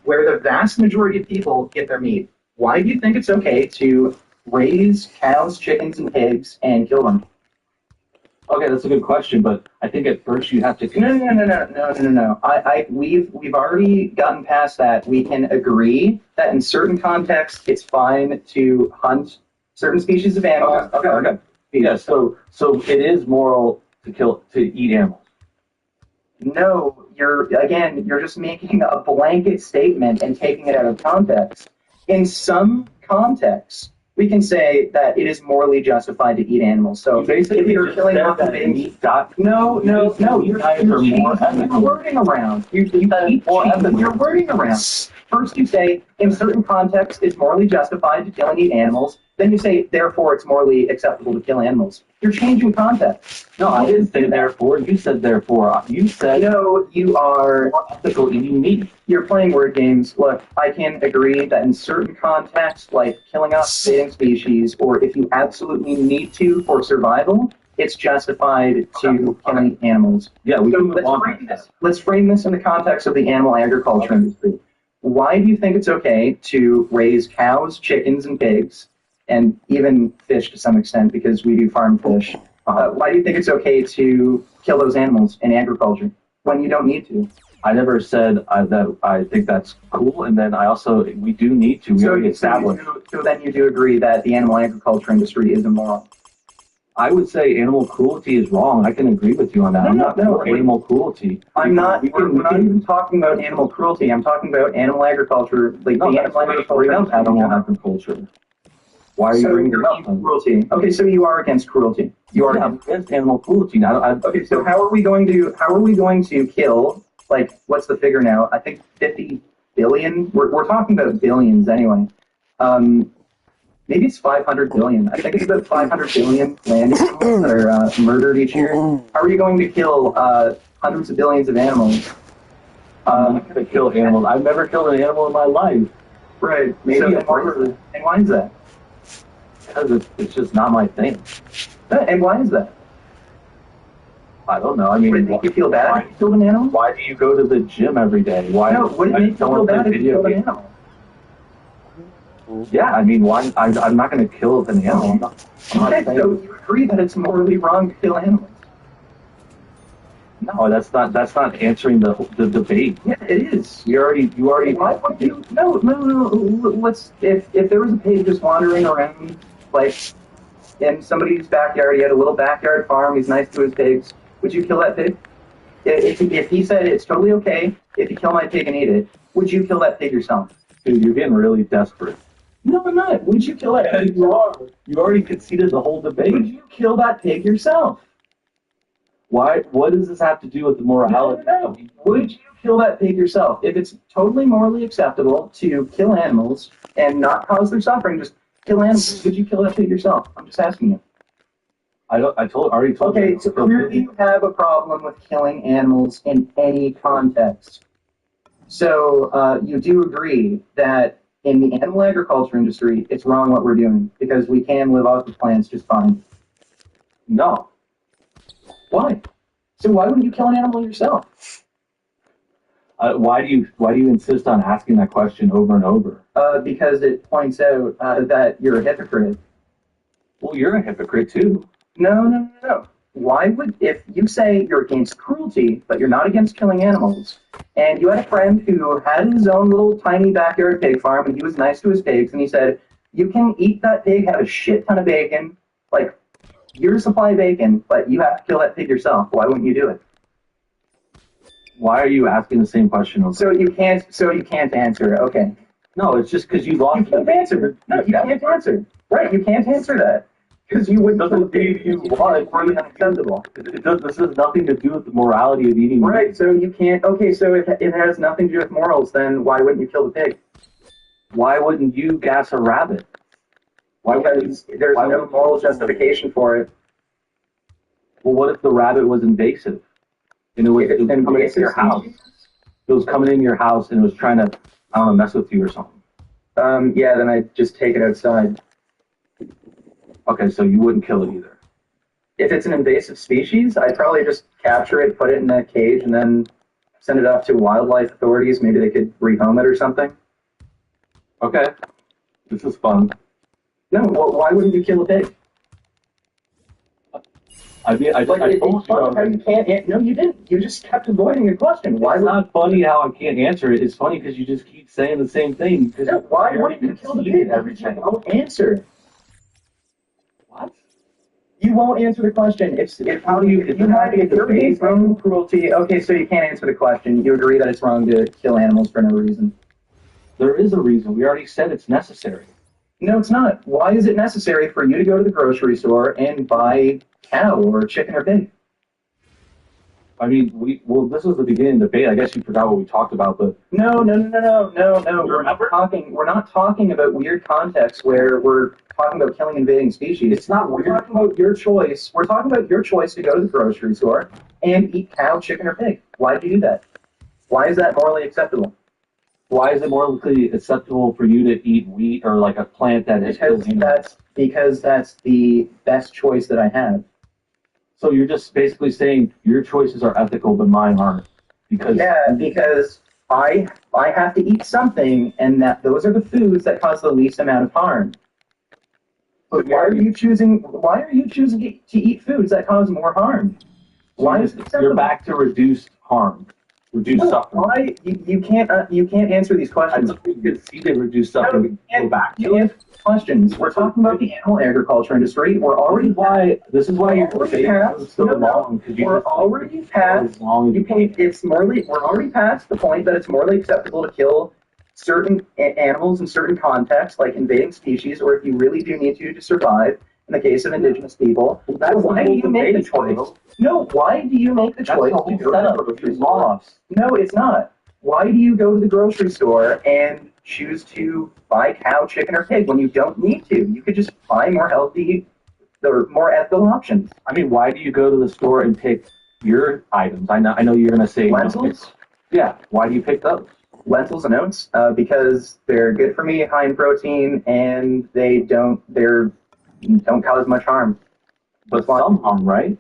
S2: where the vast majority of people get their meat. Why do you think it's okay to raise cows, chickens, and pigs and kill them?
S3: Okay, that's a good question, but I think at first you have to.
S2: No. We've already gotten past that. We can agree that in certain contexts it's fine to hunt certain species of animals.
S3: Okay. Yeah, so it is moral to eat animals.
S2: No, you're just making a blanket statement and taking it out of context. In some contexts, we can say that it is morally justified to eat animals. So
S3: basically,
S2: if you're killing off the baby, no, you're wording around. You're wording around. First, you say in certain contexts it's morally justified to kill and eat animals. Then you say therefore it's morally acceptable to kill animals. You're changing context.
S3: No, I didn't say therefore. You said therefore. You said
S2: no. You are
S3: ethical eating meat.
S2: You're playing word games. Look, I can agree that in certain contexts, like killing off invading species, or if you absolutely need to for survival, it's justified to killing animals.
S3: Yeah,
S2: let's frame this in the context of the animal agriculture industry. Why do you think it's okay to raise cows, chickens, and pigs, and even fish to some extent because we do farm fish? Why do you think it's okay to kill those animals in agriculture when you don't need to?
S3: I never said that I think that's cool, and then we do need to.
S2: So then you do agree that the animal agriculture industry is immoral?
S3: I would say animal cruelty is wrong. I can agree with you on that. I'm not for animal cruelty.
S2: I'm not. We're not even talking about animal cruelty. I'm talking about animal agriculture.
S3: Animal agriculture. Why are you bringing it up?
S2: Cruelty. Okay, so you are against cruelty. You are
S3: against animal cruelty. Now,
S2: okay, so how are we going to kill? Like, what's the figure now? I think 50 billion. We're talking about billions anyway. Maybe it's 500 billion. I think it's about 500 billion land animals that are murdered each year. How are you going to kill hundreds of billions of animals?
S3: I'm not going to kill animals. I've never killed an animal in my life.
S2: Right. Maybe and why is that?
S3: Because it's just not my thing.
S2: And why is that?
S3: I don't know. I mean,
S2: would it make you feel bad if you killed an animal?
S3: Why do you go to the gym every day?
S2: No, would it make you feel bad if you killed an animal?
S3: Yeah, I mean, why? I'm not going to kill an animal.
S2: Okay, so you agree that it's morally wrong to kill animals?
S3: No, that's not answering the debate.
S2: Yeah, it is.
S3: You already.
S2: Why would you? No. Let's. If there was a pig just wandering around, like in somebody's backyard, he had a little backyard farm. He's nice to his pigs. Would you kill that pig? If he said it's totally okay if you kill my pig and eat it, would you kill that pig yourself?
S3: Dude, you're getting really desperate.
S2: No, I'm not. Would you kill that pig?
S3: You are. You already conceded the whole debate.
S2: Would you kill that pig yourself?
S3: Why? What does this have to do with the morality?
S2: No. Would you kill that pig yourself? If it's totally morally acceptable to kill animals and not cause their suffering, just kill animals, would you kill that pig yourself? I'm just asking you.
S3: Already told you.
S2: Okay, so clearly you have a problem with killing animals in any context. So you do agree that in the animal agriculture industry, it's wrong what we're doing because we can live off of plants just fine.
S3: No.
S2: Why? So why wouldn't you kill an animal yourself?
S3: Why do you insist on asking that question over and over?
S2: Because it points out that you're a hypocrite.
S3: Well, you're a hypocrite too.
S2: No. Why would, if you say you're against cruelty, but you're not against killing animals, and you had a friend who had his own little tiny backyard pig farm, and he was nice to his pigs, and he said, you can eat that pig, have a shit ton of bacon, like your supply of bacon, but you have to kill that pig yourself. Why wouldn't you do it?
S3: Why are you asking the same question?
S2: So you can't answer. Okay.
S3: No, it's just because you lost.
S2: You can't answer. No, you can't answer. Right, you can't answer that. Because you would
S3: Doesn't mean you lost.
S2: It's really unacceptable.
S3: This has nothing to do with the morality of eating.
S2: Right, so you can't. Okay, so if it has nothing to do with morals, then why wouldn't you kill the pig?
S3: Why wouldn't you gas a rabbit?
S2: Because there's no moral justification for it.
S3: Well, what if the rabbit was invasive? And it was coming into your house. It was coming into your house and it was trying to, I don't know, mess with you or something.
S2: Yeah, then I just take it outside.
S3: Okay, so you wouldn't kill it either.
S2: If it's an invasive species, I'd probably just capture it, put it in a cage, and then send it off to wildlife authorities. Maybe they could rehome it or something.
S3: Okay, this is fun.
S2: No, why wouldn't you kill a pig?
S3: I mean, I told you.
S2: How you can't. No, you didn't. You just kept avoiding the question. Why?
S3: It's not funny how I can't answer it. It's funny because you just keep saying the same thing.
S2: No, why wouldn't you kill the pig?
S3: Everything.
S2: You won't answer.
S3: What?
S2: You won't answer the question. If
S3: How do you?
S2: you have if you're being from cruelty, okay, so you can't answer the question. You agree that it's wrong to kill animals for no reason.
S3: There is a reason. We already said it's necessary.
S2: No, it's not. Why is it necessary for you to go to the grocery store and buy cow or chicken or pig?
S3: I mean, this was the beginning of the debate. I guess you forgot what we talked about, but
S2: No. We're not talking about weird contexts where we're talking about killing invading species.
S3: it's not
S2: We're
S3: weird.
S2: talking about your choice. We're talking about your choice to go to the grocery store and eat cow, chicken, or pig. Why did you do that? Why is that morally acceptable?
S3: Why is it morally acceptable for you to eat wheat or like a plant that is
S2: Because that's the best choice that I have.
S3: So you're just basically saying your choices are ethical, but mine aren't. Because
S2: I have to eat something, and that those are the foods that cause the least amount of harm. But why are you choosing to eat foods that cause more harm? Why is it acceptable?
S3: you're back to reduced harm, reduced suffering.
S2: Why you can't answer these
S3: I
S2: questions?
S3: thought you could see the reduced suffering. Go back.
S2: You can't questions. We're talking about the animal agriculture industry.
S3: This is why you're so long.
S2: We're already past. We're already past the point that it's morally acceptable to kill certain animals in certain contexts, like invading species, or if you really do need to survive. In the case of indigenous people, why do you make the choice? No, why do you make the choice to go to the grocery store? No, it's not. Why do you go to the grocery store and choose to buy cow, chicken, or pig when you don't need to? You could just buy more healthy, or more ethical options.
S3: I mean, why do you go to the store and pick your items? I know you're going to say
S2: lentils.
S3: Yeah, why do you pick those?
S2: Lentils and oats, because they're good for me, high in protein, and they don't cause much harm.
S3: But some harm, right?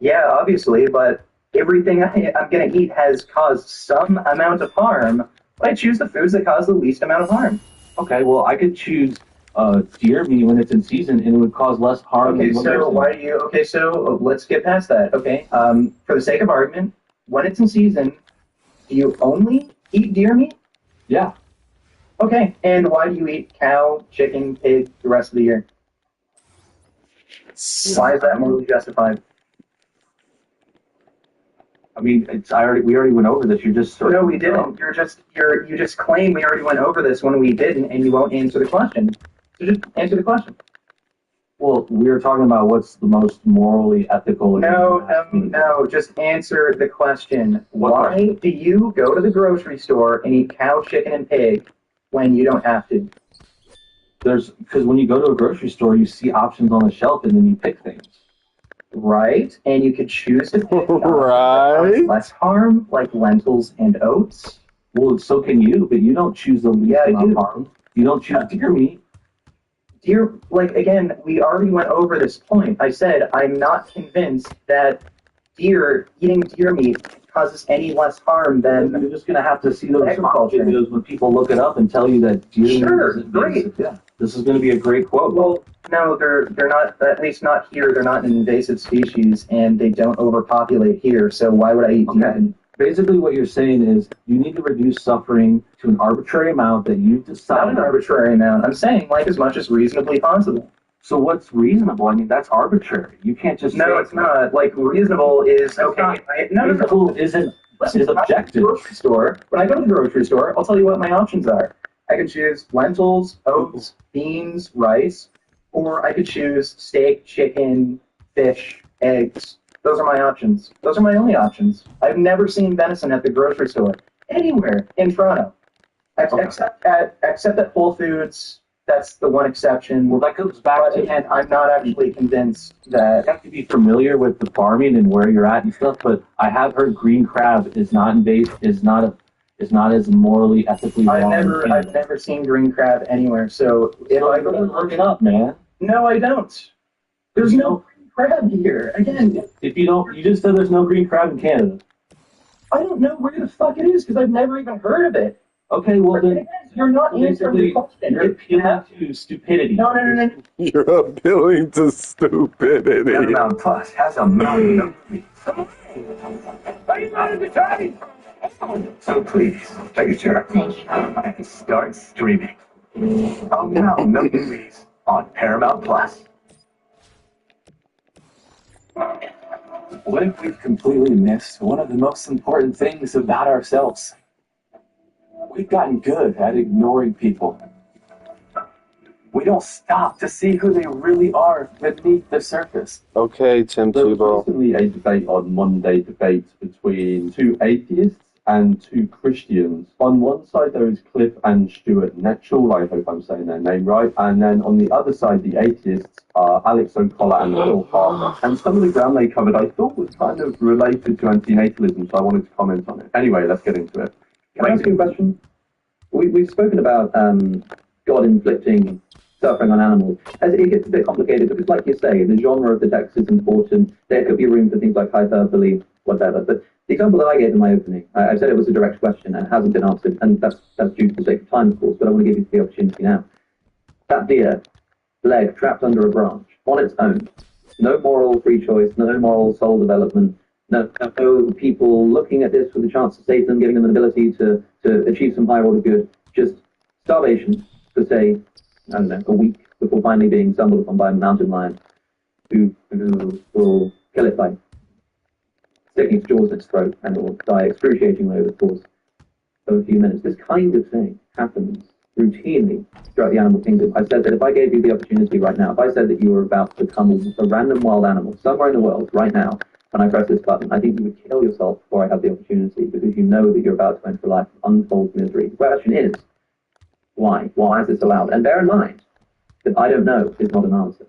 S2: Yeah, obviously, but everything I'm going to eat has caused some amount of harm. But I choose the foods that cause the least amount of harm.
S3: Okay, well, I could choose deer meat when it's in season, and it would cause less harm.
S2: Okay, so why do you? Okay, so let's get past that. Okay, for the sake of argument, when it's in season, do you only eat deer meat?
S3: Yeah.
S2: Okay, and why do you eat cow, chicken, pig the rest of the year? Why is that morally justified?
S3: I mean, we already went over this. You're just
S2: No, we didn't. You just claim we already went over this when we didn't, and you won't answer the question. So just answer the question.
S3: Well, we were talking about what's the most morally ethical.
S2: No. Just answer the question. Why do you go to the grocery store and eat cow, chicken, and pig when you don't have to?
S3: Because when you go to a grocery store, you see options on the shelf, and then you pick things.
S2: Right, and you could choose to pick
S1: Right.
S2: less harm, like lentils and oats.
S3: Well, so can you, but you don't choose the least amount of harm. You don't choose deer meat.
S2: Again, we already went over this point. I said I'm not convinced that eating deer meat causes any less harm than.
S3: You're just going to have to see those
S2: agriculture.
S3: videos when people look it up and tell you that deer meat isn't
S2: great.
S3: invasive. Yeah, this is going to be a great quote.
S2: Well, no, they're not. At least not here. They're not an invasive species, and they don't overpopulate here. So why would I eat deer?
S3: Okay. Basically, what you're saying is you need to reduce suffering to an arbitrary amount that you've decided.
S2: Not an arbitrary amount. I'm saying like as much as reasonably possible.
S3: So what's reasonable? I mean, that's arbitrary. You can't just
S2: No, it's not. Like reasonable is okay.
S3: Reasonable is objective.
S2: Grocery store. When I go to the grocery store, I'll tell you what my options are. I could choose lentils, oats, beans, rice, or I could choose steak, chicken, fish, eggs. Those are my options. Those are my only options. I've never seen venison at the grocery store anywhere in Toronto, except at Whole Foods. That's the one exception.
S3: Well, that goes back to,
S2: and I'm not actually convinced that
S3: you have to be familiar with the farming and where you're at and stuff. But I have heard green crab is not is not as morally ethically wrong.
S2: I've never seen green crab anywhere. So if I go
S3: look it up, man.
S2: no, I don't. There's no green crab here. Again,
S3: If you don't, you just said there's no green crab in Canada.
S2: I don't know where the fuck it is because I've never even heard of it.
S3: Okay, well then
S2: You're not answering the question.
S3: you're appealing to stupidity.
S2: No.
S1: You're appealing to stupidity.
S3: Paramount Plus has a mountain of meat.
S6: Are you out of the train?
S3: So please, take a chair and start streaming. A mountain of movies on Paramount Plus. What if we've completely missed one of the most important things about ourselves? We've gotten good at ignoring people. We don't stop to see who they really are beneath the surface.
S1: Okay, Tim
S7: There was
S1: Tebow.
S7: recently a debate on Monday debate between two atheists and two Christians. On one side there is Cliff and Stuart Netchell, I hope I'm saying their name right, and then on the other side the atheists are Alex O'Collar and Phil Harper. And some of the ground they covered I thought was kind of related to antinatalism, so I wanted to comment on it. Anyway, let's get into it.
S8: Can I ask you a question? We've spoken about God inflicting suffering on animals. As it gets a bit complicated because, like you say, the genre of the text is important. There could be room for things like hyperbole, whatever. But the example that I gave in my opening, I said it was a direct question and it hasn't been answered, and that's due to the sake of time, of course. But I want to give you the opportunity now. That deer, leg trapped under a branch on its own, no moral free choice, no moral soul development. No people looking at this with a chance to save them, giving them an ability to achieve some higher order good. Just starvation for, say, I don't know, a week before finally being stumbled upon by a mountain lion who will kill it by sticking its jaws in its throat and it will die excruciatingly over the course of a few minutes. This kind of thing happens routinely throughout the animal kingdom. I said that if I gave you the opportunity right now, if I said that you were about to become a random wild animal somewhere in the world right now, when I press this button, I think you would kill yourself before I have the opportunity because you know that you're about to enter a life of untold misery. The question is, why? Why is this allowed? And bear in mind that I don't know is not an answer.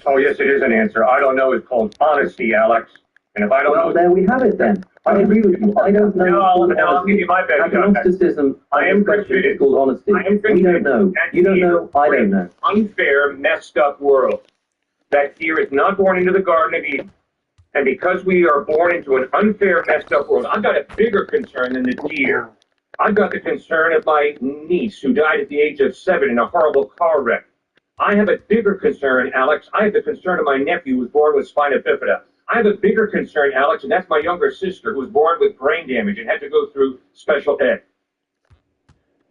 S6: Oh, yes, it is an answer. I don't know is called honesty, Alex. And if I don't
S8: Well,
S6: know...
S8: there we have it then. I agree with you. I don't know.
S6: I'll give you my best shot.
S8: Agnosticism,
S6: I am
S8: question
S6: convinced.
S8: is called honesty.
S6: I am
S8: We don't know. You don't know. I don't know.
S6: Unfair, messed up world. That deer is not born into the Garden of Eden. And because we are born into an unfair, messed up world, I've got a bigger concern than the deer. I've got the concern of my niece who died at the age of 7 in a horrible car wreck. I have a bigger concern, Alex. I have the concern of my nephew who was born with spina bifida. I have a bigger concern, Alex, and that's my younger sister who was born with brain damage and had to go through special ed.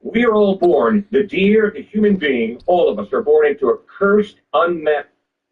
S6: We are all born, the deer, the human being, all of us are born into a cursed, unmet,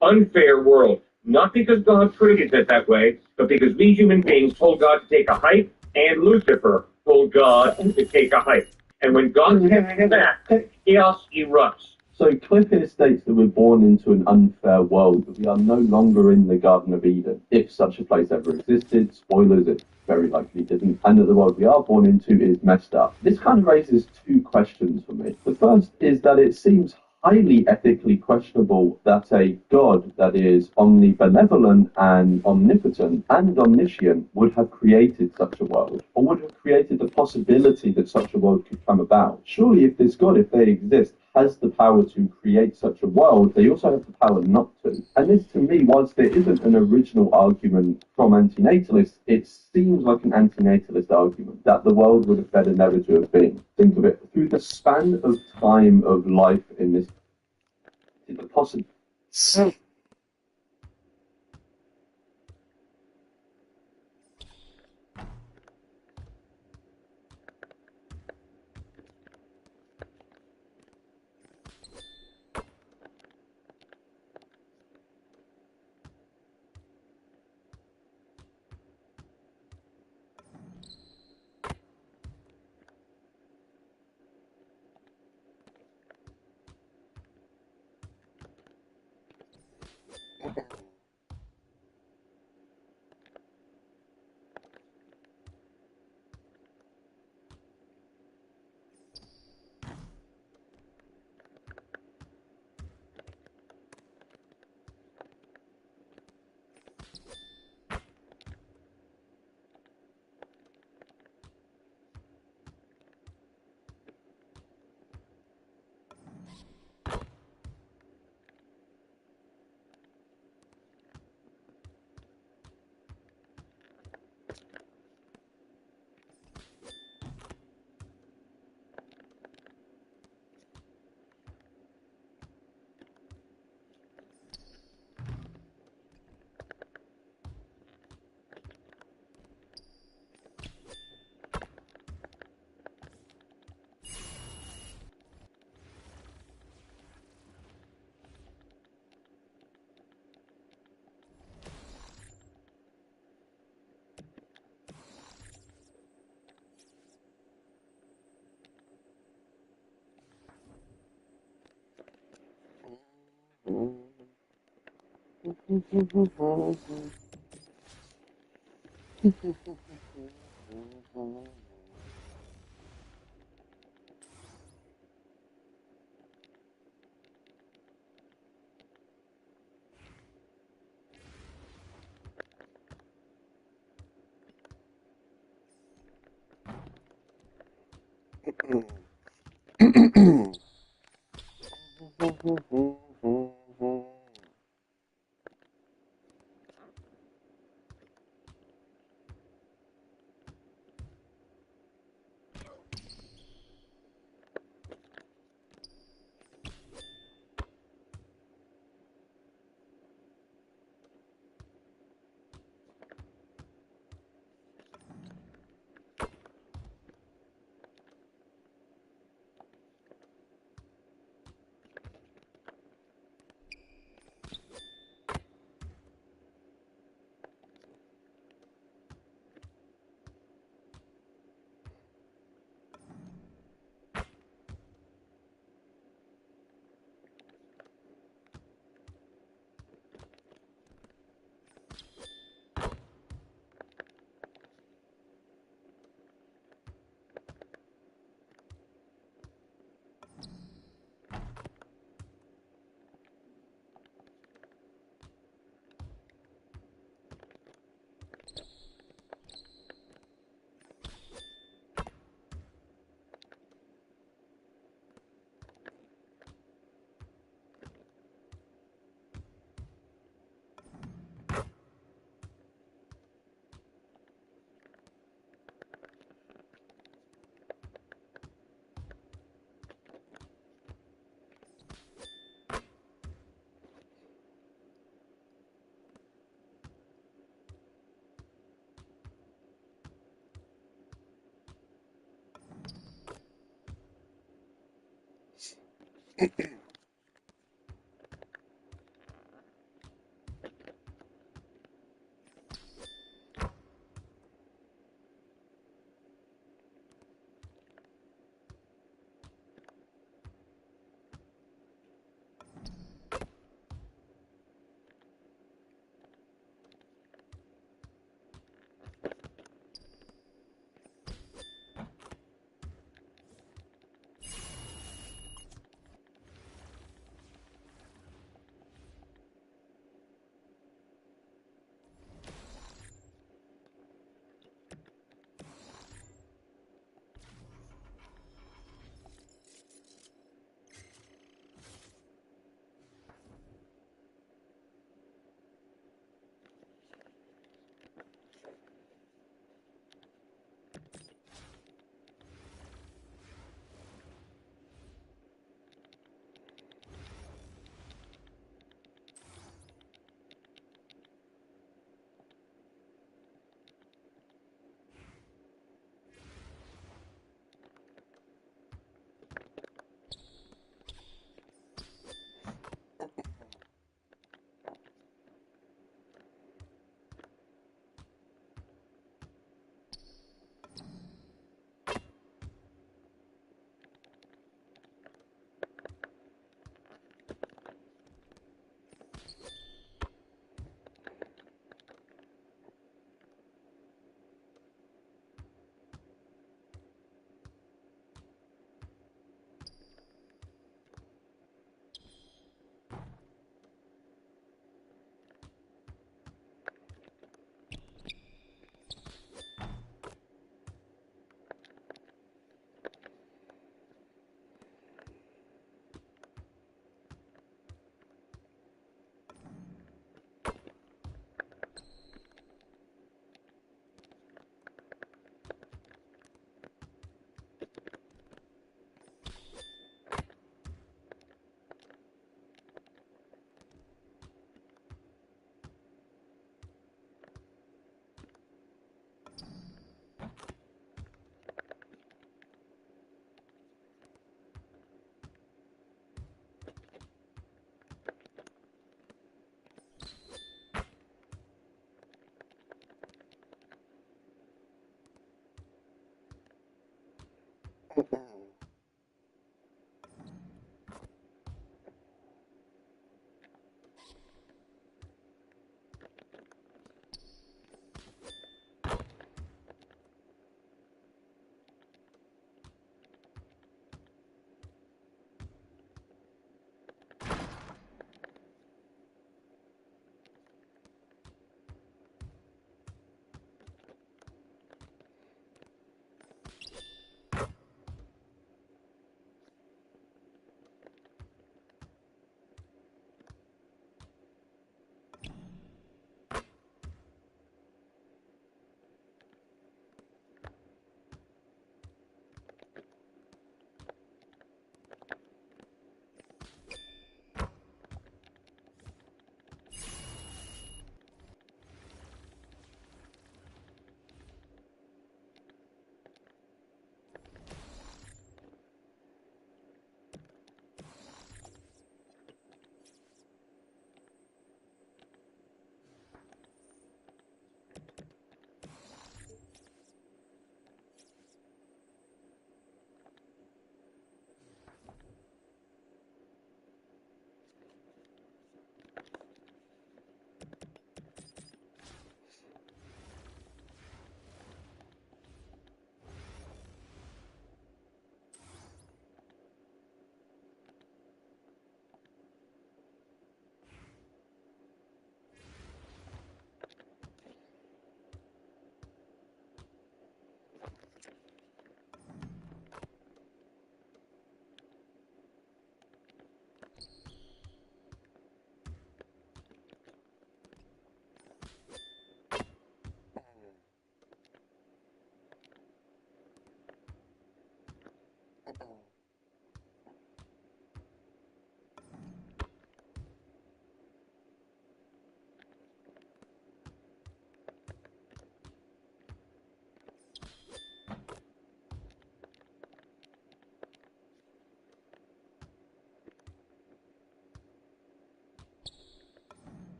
S6: unfair world. Not because God created it that way, but because we human beings told God to take a hike, and Lucifer told God to take a hike. And when God gets that, chaos erupts.
S7: So Cliff here states that we're born into an unfair world, that we are no longer in the Garden of Eden, if such a place ever existed. Spoilers, it very likely didn't. And that the world we are born into is messed up. This kind of raises two questions for me. The first is that it seems highly ethically questionable that a god that is omnibenevolent and omnipotent and omniscient would have created such a world, or would have created the possibility that such a world could come about. Surely if this god, if they exist, has the power to create such a world, they also have the power not to. And this, to me, whilst there isn't an original argument from antinatalists, it seems like an antinatalist argument, that the world would have better never to have been. Think of it, through the span of time of life in this, is it possible?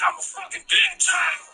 S9: I'm a fucking big time.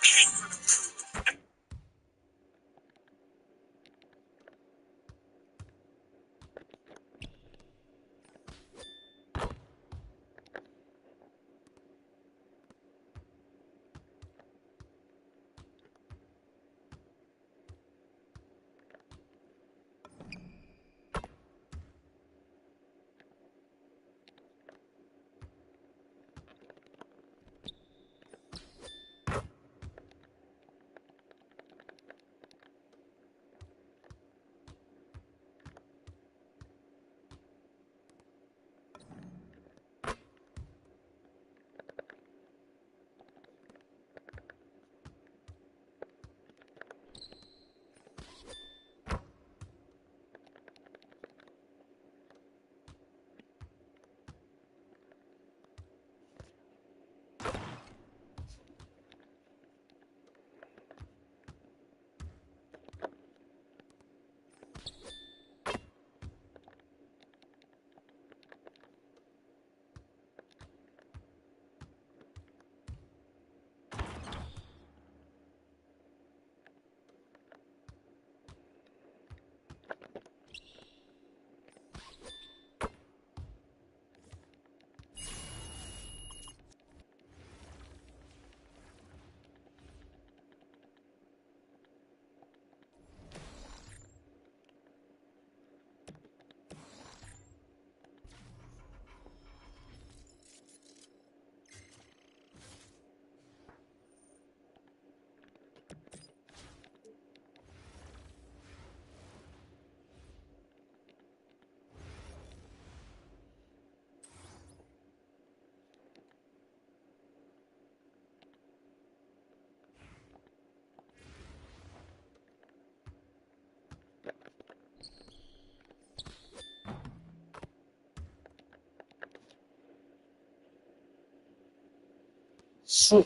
S1: So,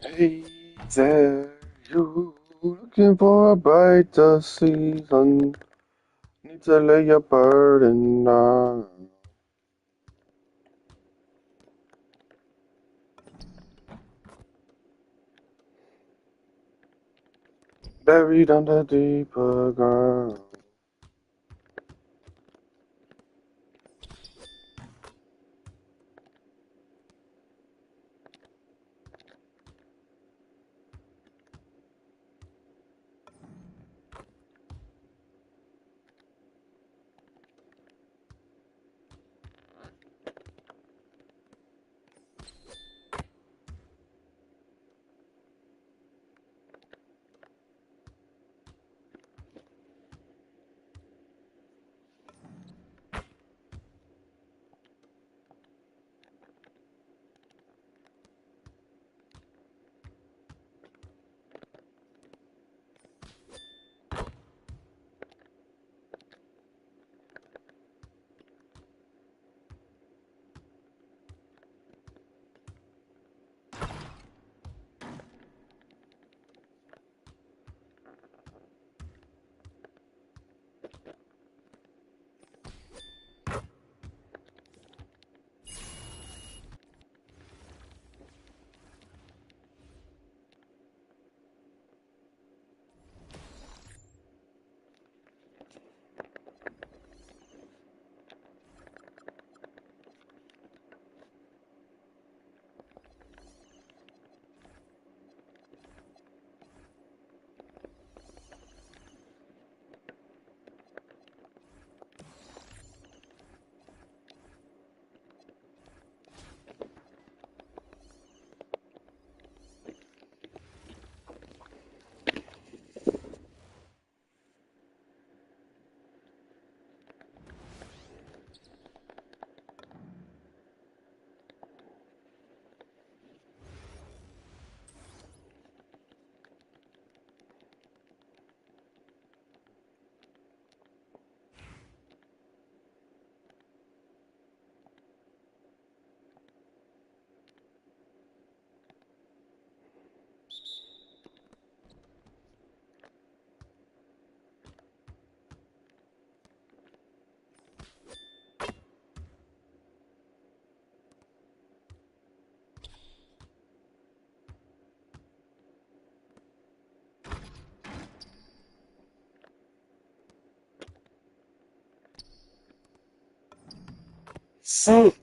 S1: Hey there, you looking for a brighter season? Need to lay your burden down. Buried under deeper ground. So,